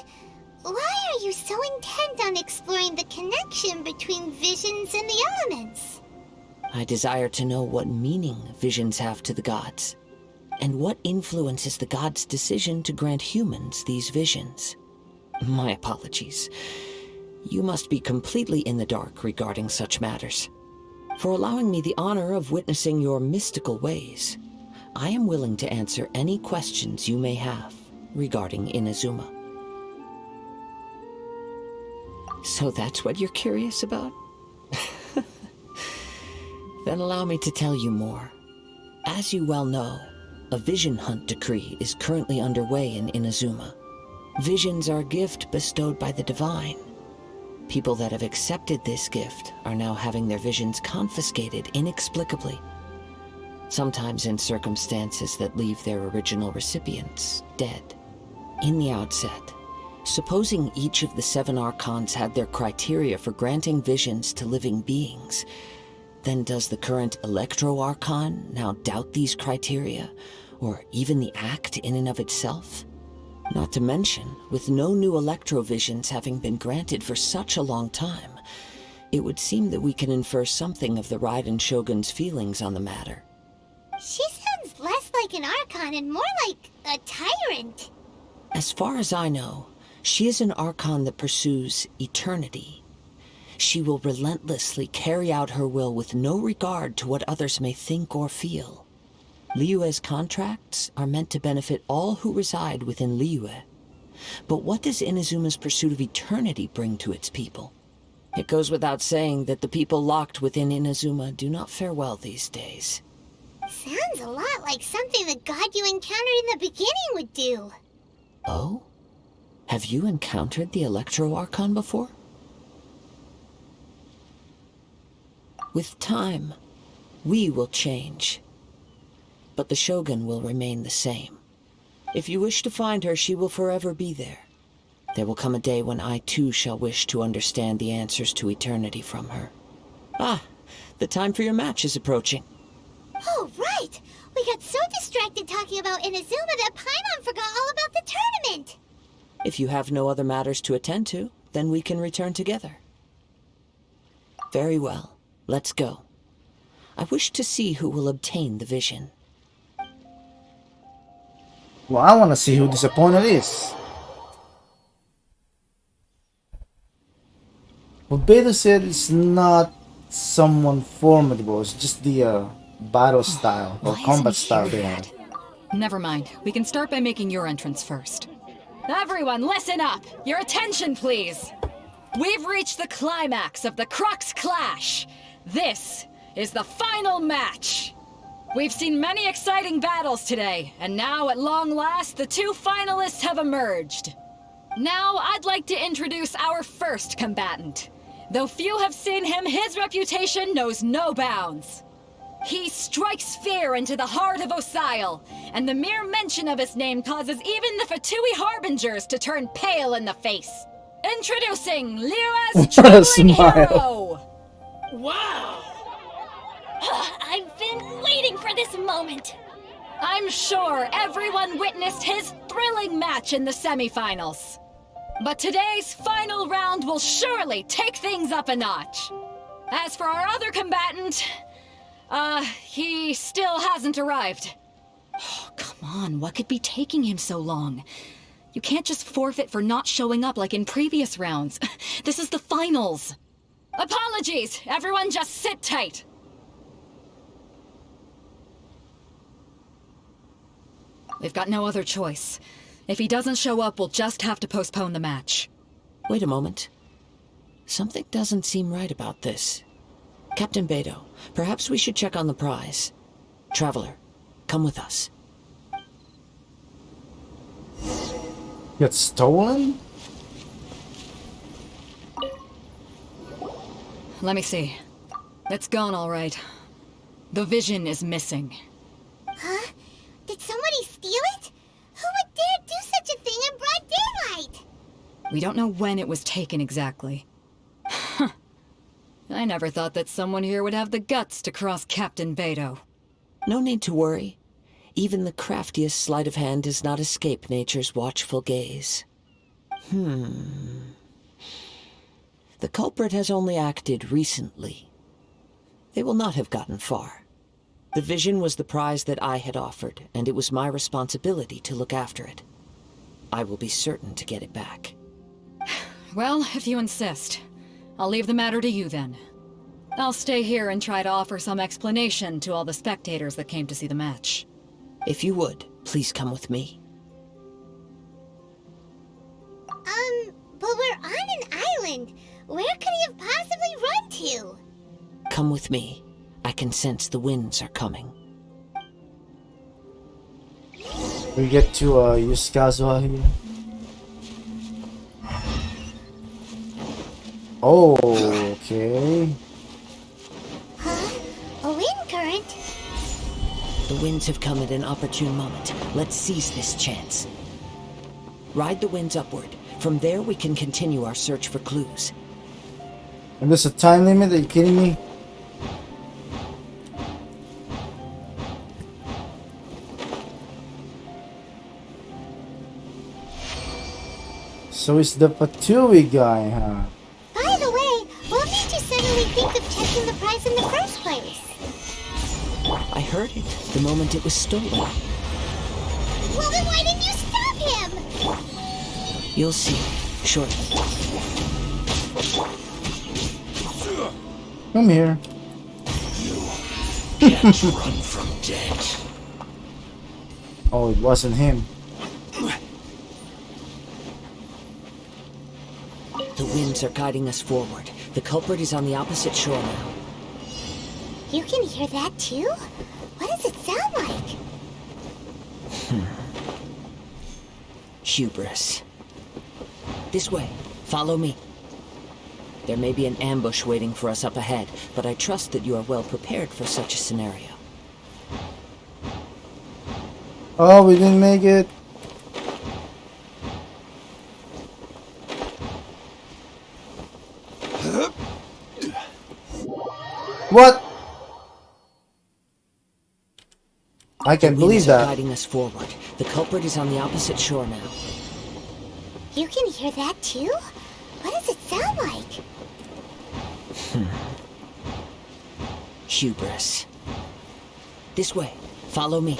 Why are you so intent on exploring the connection between visions and the elements? I desire to know what meaning visions have to the gods, and what influences the gods' decision to grant humans these visions. My apologies. You must be completely in the dark regarding such matters. For allowing me the honor of witnessing your mystical ways, I am willing to answer any questions you may have regarding Inazuma. So that's what you're curious about? Then allow me to tell you more. As you well know, a vision hunt decree is currently underway in Inazuma. Visions are a gift bestowed by the divine. People that have accepted this gift are now having their visions confiscated inexplicably, sometimes in circumstances that leave their original recipients dead. In the outset, supposing each of the 7 archons had their criteria for granting visions to living beings, then does the current Electro-Archon now doubt these criteria, or even the act in and of itself? Not to mention, with no new Electro-Visions having been granted for such a long time, it would seem that we can infer something of the Raiden Shogun's feelings on the matter. She sounds less like an Archon and more like a tyrant. As far as I know, she is an Archon that pursues eternity. She will relentlessly carry out her will with no regard to what others may think or feel. Liyue's contracts are meant to benefit all who reside within Liyue. But what does Inazuma's pursuit of eternity bring to its people? It goes without saying that the people locked within Inazuma do not fare well these days. Sounds a lot like something the god you encountered in the beginning would do. Oh? Have you encountered the Electro-Archon before? With time, we will change. But the Shogun will remain the same. If you wish to find her, she will forever be there. There will come a day when I too shall wish to understand the answers to eternity from her. Ah, the time for your match is approaching. Oh, right! We got so distracted talking about Inazuma that Paimon forgot all about the tournament! If you have no other matters to attend to, then we can return together. Very well. Let's go. I wish to see who will obtain the vision. Well, I want to see who this opponent is. Well, Beta said it's not someone formidable. It's just the battle style or combat style they have. Never mind. We can start by making your entrance first. Everyone, listen up! Your attention, please! We've reached the climax of the Crux Clash! This is the final match! We've seen many exciting battles today, and now at long last, the 2 finalists have emerged. Now, I'd like to introduce our first combatant. Though few have seen him, his reputation knows no bounds. He strikes fear into the heart of Osile, and the mere mention of his name causes even the Fatui Harbingers to turn pale in the face. Introducing Liua's What a traveling smile. hero! Wow! I've been waiting for this moment. I'm sure everyone witnessed his thrilling match in the semifinals. But today's final round will surely take things up a notch. As for our other combatant, he still hasn't arrived. Oh, come on, what could be taking him so long? You can't just forfeit for not showing up like in previous rounds. This is the finals. Apologies, everyone just sit tight. We've got no other choice. If he doesn't show up, we'll just have to postpone the match. Wait a moment. Something doesn't seem right about this. Captain Beto, perhaps we should check on the prize. Traveler, come with us. Get stolen? Let me see. It's gone all right. The vision is missing. Huh? Did somebody steal it? Who would dare do such a thing in broad daylight? We don't know when it was taken exactly. I never thought that someone here would have the guts to cross Captain Beto. No need to worry. Even the craftiest sleight of hand does not escape nature's watchful gaze. The culprit has only acted recently. They will not have gotten far. The vision was the prize that I had offered, and it was my responsibility to look after it. I will be certain to get it back. Well, if you insist. I'll leave the matter to you then. I'll stay here and try to offer some explanation to all the spectators that came to see the match. If you would, please come with me. But we're on an island. Where could he have possibly run to? Come with me. I can sense the winds are coming. We get to use Kazuha here. Oh, okay. Huh? A wind current? The winds have come at an opportune moment. Let's seize this chance. Ride the winds upward. From there we can continue our search for clues. And there's a time limit? Are you kidding me? So it's the Patui guy, huh? By the way, what made you suddenly think of checking the prize in the first place? I heard it the moment it was stolen. Well, then why didn't you stop him? You'll see shortly. Come here. Can't run from death. Oh, it wasn't him. The winds are guiding us forward. The culprit is on the opposite shore now. You can hear that too? What does it sound like? Hubris. This way. Follow me. There may be an ambush waiting for us up ahead, but I trust that you are well prepared for such a scenario. Oh, we didn't make it. What? I can't believe The winds are that. guiding us forward. The culprit is on the opposite shore now. You can hear that too? What does it sound like? Hubris. This way. Follow me.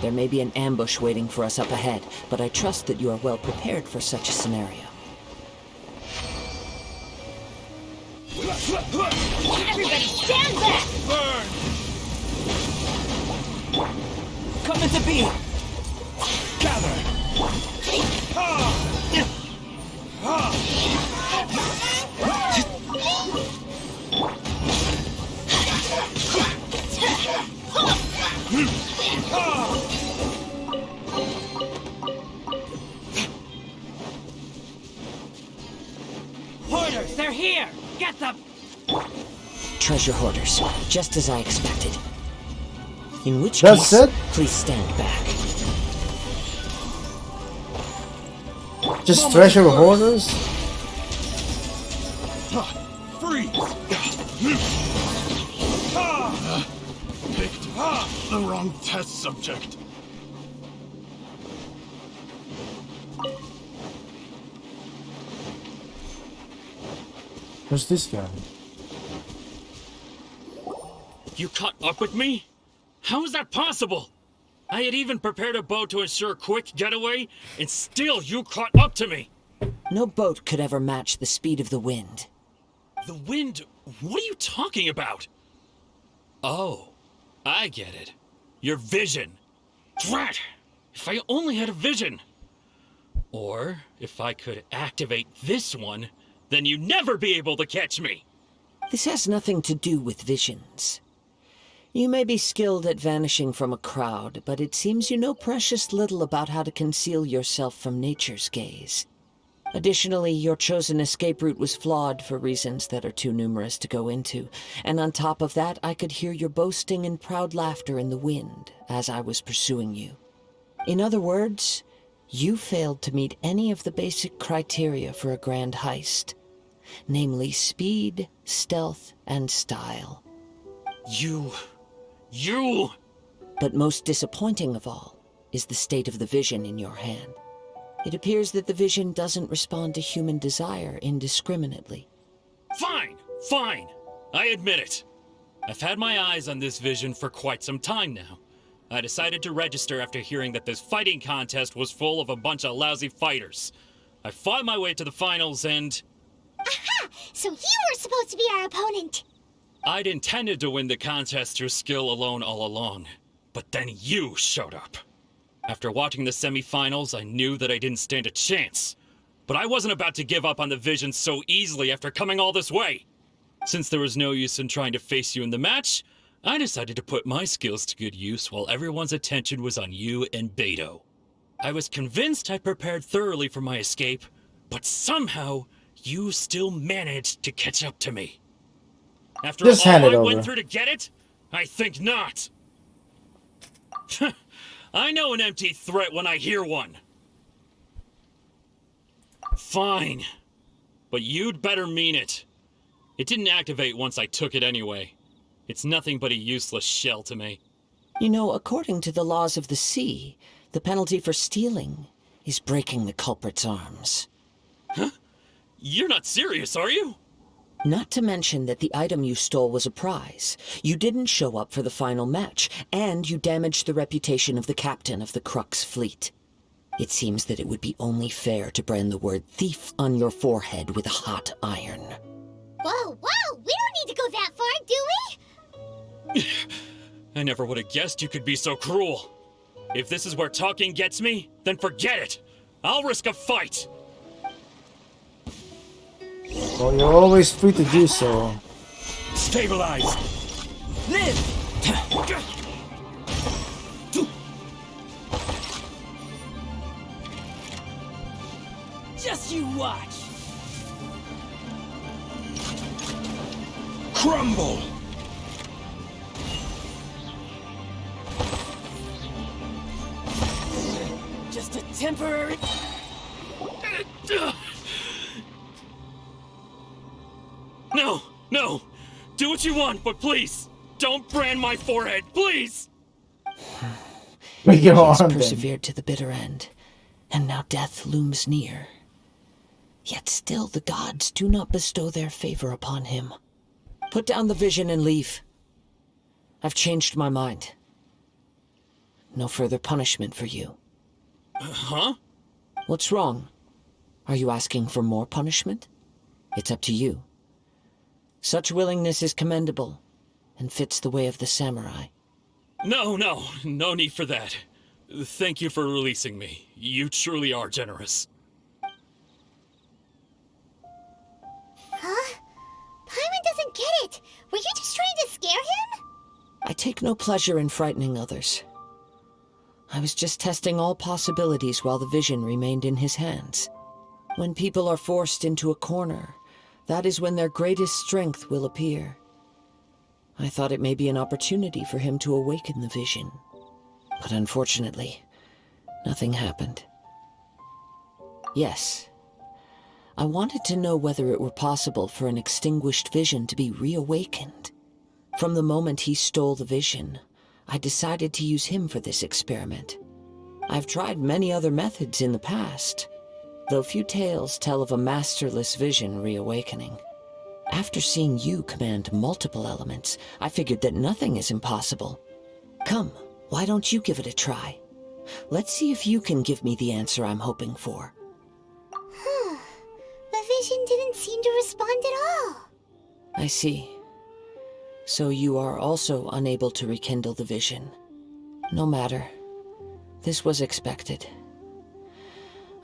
There may be an ambush waiting for us up ahead, but I trust that you are well prepared for such a scenario. Everybody stand back! Burn! Come into being! Gather! Hoarders, they're here! Get them! Treasure hoarders, just as I expected. In which That's case, it? please stand back. Just treasure hoarders? Free! Picked the wrong test subject. Who's this guy? You caught up with me? How is that possible? I had even prepared a boat to ensure a quick getaway, and still you caught up to me! No boat could ever match the speed of the wind. The wind? What are you talking about? Oh, I get it. Your vision. Drat! If I only had a vision! Or, if I could activate this one, then you'd never be able to catch me! This has nothing to do with visions. You may be skilled at vanishing from a crowd, but it seems you know precious little about how to conceal yourself from nature's gaze. Additionally, your chosen escape route was flawed for reasons that are too numerous to go into, and on top of that, I could hear your boasting and proud laughter in the wind as I was pursuing you. In other words, you failed to meet any of the basic criteria for a grand heist, namely speed, stealth, and style. You... But most disappointing of all is the state of the vision in your hand. It appears that the vision doesn't respond to human desire indiscriminately. Fine! I admit it. I've had my eyes on this vision for quite some time now. I decided to register after hearing that this fighting contest was full of a bunch of lousy fighters. I fought my way to the finals and... Aha! So you were supposed to be our opponent! I'd intended to win the contest through skill alone all along, but then you showed up. After watching the semifinals, I knew that I didn't stand a chance. But I wasn't about to give up on the vision so easily after coming all this way. Since there was no use in trying to face you in the match, I decided to put my skills to good use while everyone's attention was on you and Beto. I was convinced I prepared thoroughly for my escape, but somehow you still managed to catch up to me. After Just hand all it I over. went through to get it? I think not. I know an empty threat when I hear one. Fine. But you'd better mean it. It didn't activate once I took it anyway. It's nothing but a useless shell to me. You know, according to the laws of the sea, the penalty for stealing is breaking the culprit's arms. Huh? You're not serious, are you? Not to mention that the item you stole was a prize. You didn't show up for the final match, and you damaged the reputation of the captain of the Crux fleet. It seems that it would be only fair to brand the word thief on your forehead with a hot iron. Whoa, we don't need to go that far, do we? I never would have guessed you could be so cruel. If this is where talking gets me, then forget it. I'll risk a fight. Well, you're always free to do so. Stabilize! Live! Just you watch! Crumble! Just a temporary... No! Do what you want, but please, don't brand my forehead, please! Break He your has arm then. persevered to the bitter end, and now death looms near. Yet still the gods do not bestow their favor upon him. Put down the vision and leave. I've changed my mind. No further punishment for you. Huh? What's wrong? Are you asking for more punishment? It's up to you. Such willingness is commendable, and fits the way of the samurai. No need for that. Thank you for releasing me. You truly are generous. Huh? Paimon doesn't get it. Were you just trying to scare him? I take no pleasure in frightening others. I was just testing all possibilities while the vision remained in his hands. When people are forced into a corner, that is when their greatest strength will appear. I thought it may be an opportunity for him to awaken the vision. But unfortunately, nothing happened. Yes. I wanted to know whether it were possible for an extinguished vision to be reawakened. From the moment he stole the vision, I decided to use him for this experiment. I've tried many other methods in the past, though few tales tell of a masterless vision reawakening. After seeing you command multiple elements, I figured that nothing is impossible. Come, why don't you give it a try? Let's see if you can give me the answer I'm hoping for. The vision didn't seem to respond at all. I see. So you are also unable to rekindle the vision. No matter. This was expected.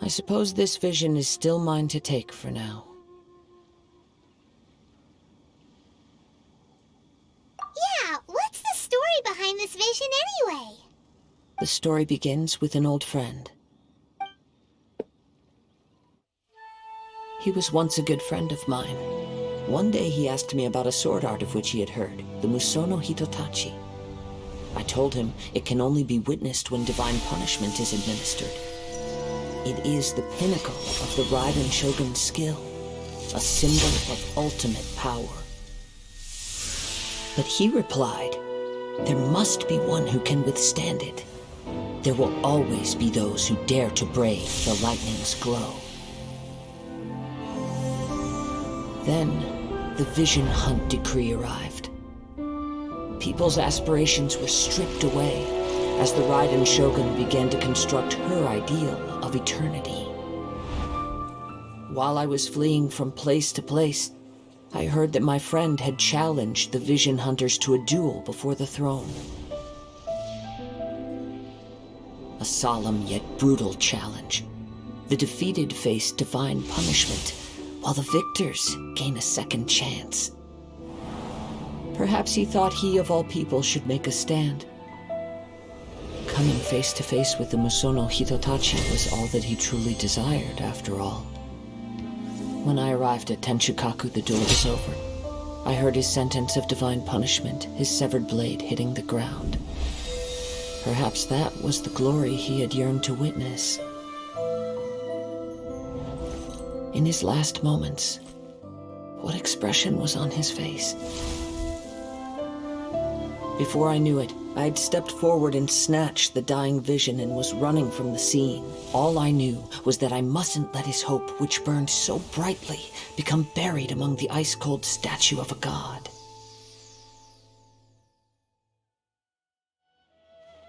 I suppose this vision is still mine to take for now. Yeah, what's the story behind this vision anyway? The story begins with an old friend. He was once a good friend of mine. One day he asked me about a sword art of which he had heard, the Musono Hitotachi. I told him it can only be witnessed when divine punishment is administered. It is the pinnacle of the Raiden Shogun's skill, a symbol of ultimate power. But he replied, there must be one who can withstand it. There will always be those who dare to brave the lightning's glow. Then, the Vision Hunt decree arrived. People's aspirations were stripped away as the Raiden Shogun began to construct her ideal of eternity. While I was fleeing from place to place, I heard that my friend had challenged the Vision Hunters to a duel before the throne. A solemn yet brutal challenge. The defeated face divine punishment, while the victors gain a second chance. Perhaps he thought he of all people should make a stand. Coming face to face with the Musono Hitotachi was all that he truly desired, after all. When I arrived at Tenshukaku, the duel was over. I heard his sentence of divine punishment, his severed blade hitting the ground. Perhaps that was the glory he had yearned to witness. In his last moments, what expression was on his face? Before I knew it, I had stepped forward and snatched the dying vision and was running from the scene. All I knew was that I mustn't let his hope, which burned so brightly, become buried among the ice-cold statue of a god.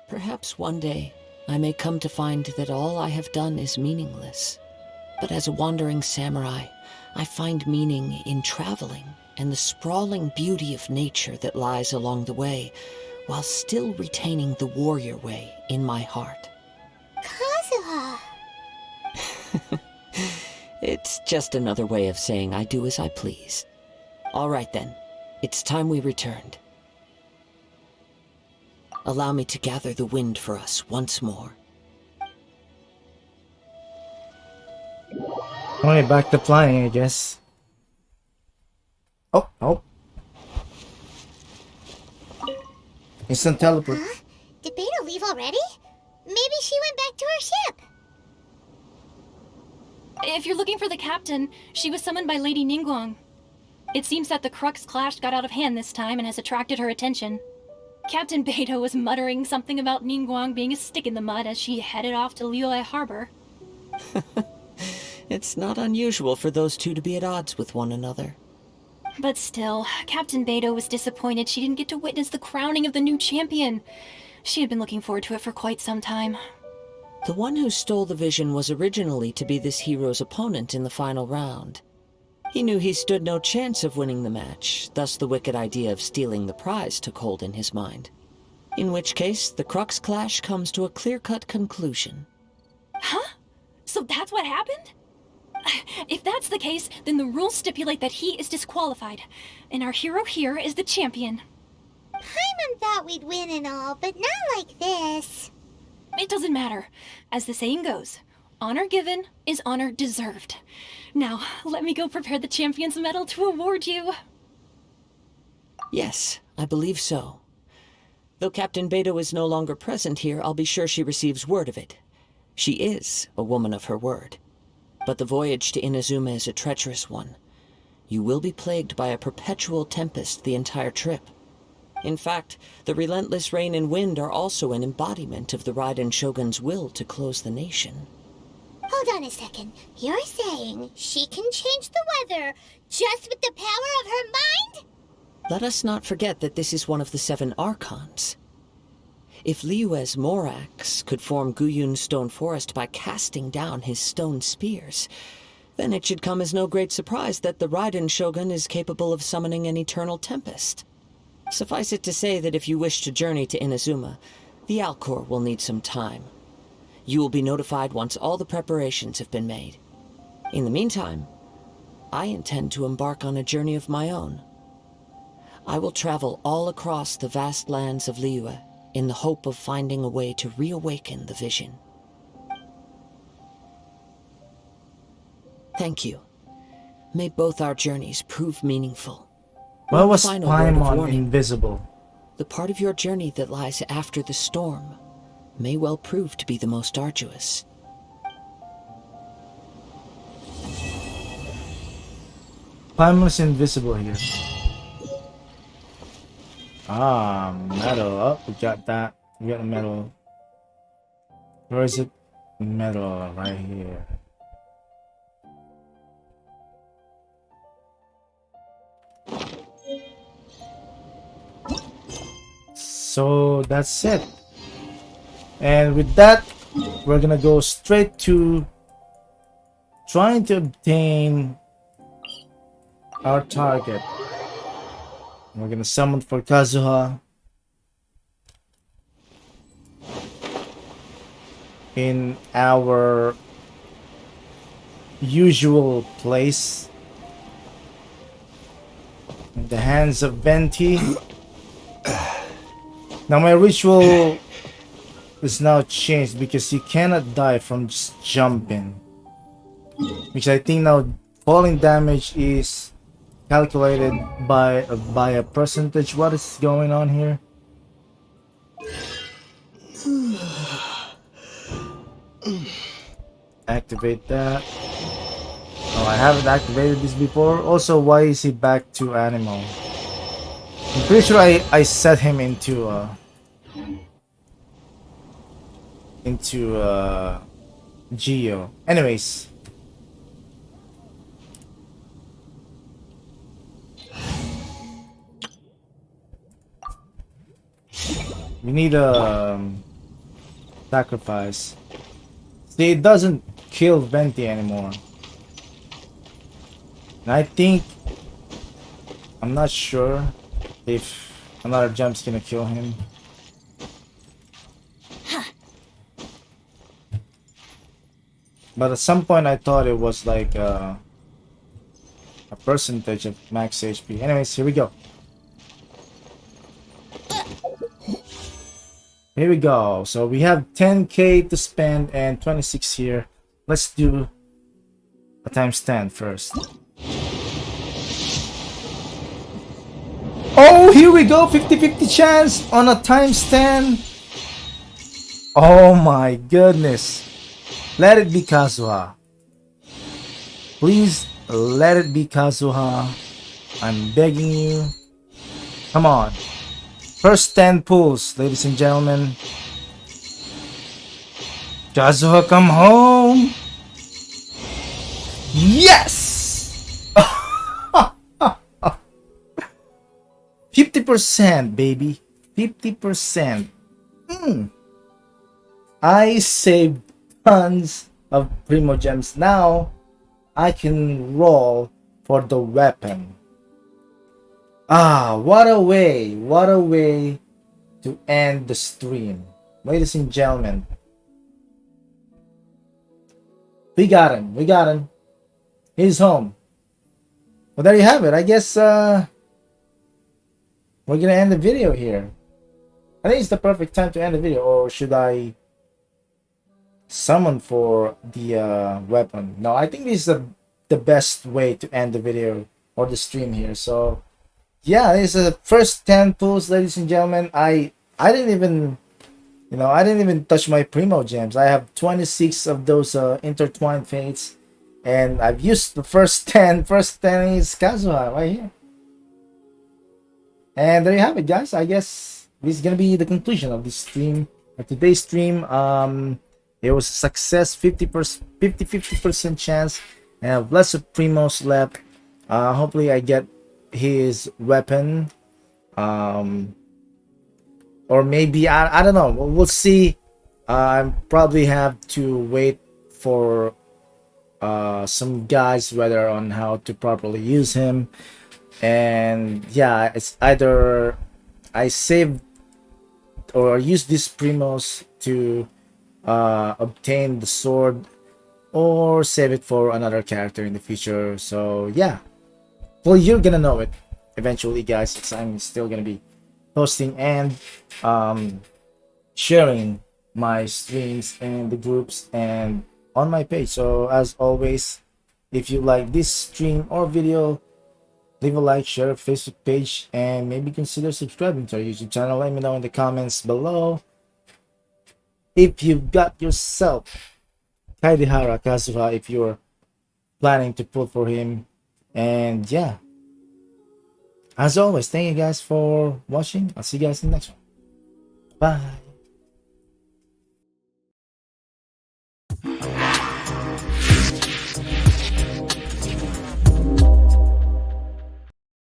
Perhaps one day, I may come to find that all I have done is meaningless. But as a wandering samurai, I find meaning in traveling and the sprawling beauty of nature that lies along the way, while still retaining the warrior way in my heart. Kazuha! It's just another way of saying I do as I please. All right then, it's time we returned. Allow me to gather the wind for us once more. Alright, back to flying, I guess. Oh. Instant teleport. Huh? Did Beta leave already? Maybe she went back to her ship. If you're looking for the captain, she was summoned by Lady Ningguang. It seems that the Crux Clash got out of hand this time and has attracted her attention. Captain Beidou was muttering something about Ningguang being a stick in the mud as she headed off to Liyue Harbor. It's not unusual for those two to be at odds with one another. But still, Captain Beidou was disappointed she didn't get to witness the crowning of the new champion. She had been looking forward to it for quite some time. The one who stole the vision was originally to be this hero's opponent in the final round. He knew he stood no chance of winning the match, thus the wicked idea of stealing the prize took hold in his mind. In which case, the Crux Clash comes to a clear-cut conclusion. Huh? So that's what happened? If that's the case, then the rules stipulate that he is disqualified, and our hero here is the champion. Paimon thought we'd win and all, but not like this. It doesn't matter. As the saying goes, honor given is honor deserved. Now, let me go prepare the champion's medal to award you. Yes, I believe so. Though Captain Beidou is no longer present here, I'll be sure she receives word of it. She is a woman of her word. but the voyage to Inazuma is a treacherous one. You will be plagued by a perpetual tempest the entire trip. In fact, the relentless rain and wind are also an embodiment of the Raiden Shogun's will to close the nation. Hold on a second. You're saying she can change the weather just with the power of her mind? Let us not forget that this is one of the 7 Archons. If Liyue's Morax could form Guyun's stone forest by casting down his stone spears, then it should come as no great surprise that the Raiden Shogun is capable of summoning an eternal tempest. Suffice it to say that if you wish to journey to Inazuma, the Alcor will need some time. You will be notified once all the preparations have been made. In the meantime, I intend to embark on a journey of my own. I will travel all across the vast lands of Liyue in the hope of finding a way to reawaken the vision. Thank you. May both our journeys prove meaningful. Why was Final word of Paimon warning. invisible? The part of your journey that lies after the storm may well prove to be the most arduous. Paimon's invisible here. Ah, metal. Oh, we got that. We got the metal. Where is it? Metal right here. So that's it. And with that, we're gonna go straight to trying to obtain our target. We're gonna summon for Kazuha in our usual place, in the hands of Venti. Now my ritual is now changed because you cannot die from just jumping, because I think now falling damage is calculated by a percentage. What is going on here? Activate that. Oh, I haven't activated this before. Also, why is he back to animal? I'm pretty sure I set him into Geo. Anyways, we need a sacrifice. See, it doesn't kill Venti anymore. And I think, I'm not sure if another jump's gonna kill him. But at some point I thought it was like a percentage of max HP. Anyways, here we go. Here we go. So we have 10k to spend and 26 here. Let's do a times 10 first. Oh, here we go. 50-50 chance on a times 10. Oh my goodness. Let it be Kazuha. Please let it be Kazuha. I'm begging you. Come on. First 10 pulls, ladies and gentlemen. Kazuha, come home. Yes! 50%, baby. 50%. I saved tons of Primo Gems. Now I can roll for the weapon. Ah, what a way to end the stream. Ladies and gentlemen, we got him. He's home. Well, there you have it. I guess we're gonna end the video here. I think it's the perfect time to end the video. Or should I summon for the weapon? No, I think this is the best way to end the video or the stream here. So yeah, this is the first 10 pulls, ladies and gentlemen. I didn't even touch my Primo Gems. I have 26 of those intertwined fates, And I've used the first 10. First 10 is Kazuha right here. And there you have it, guys. I guess this is gonna be the conclusion of this stream. Today's stream. It was a success, 50% chance. I have less of Primos left. Hopefully I get his weapon. Or maybe I don't know. We'll see. I probably have to wait for some guys rather on how to properly use him. And yeah, it's either I save or use this Primos to obtain the sword, or save it for another character in the future. So yeah, well, you're gonna know it eventually, guys, since I'm still gonna be posting and sharing my streams and the groups and on my page. So as always, if you like this stream or video, leave a like, share a Facebook page, and maybe consider subscribing to our YouTube channel. Let me know in the comments below if you've got yourself Kaedehara Kazuha, if you're planning to pull for him. And yeah, as always, thank you guys for watching. I'll see you guys in the next one. Bye.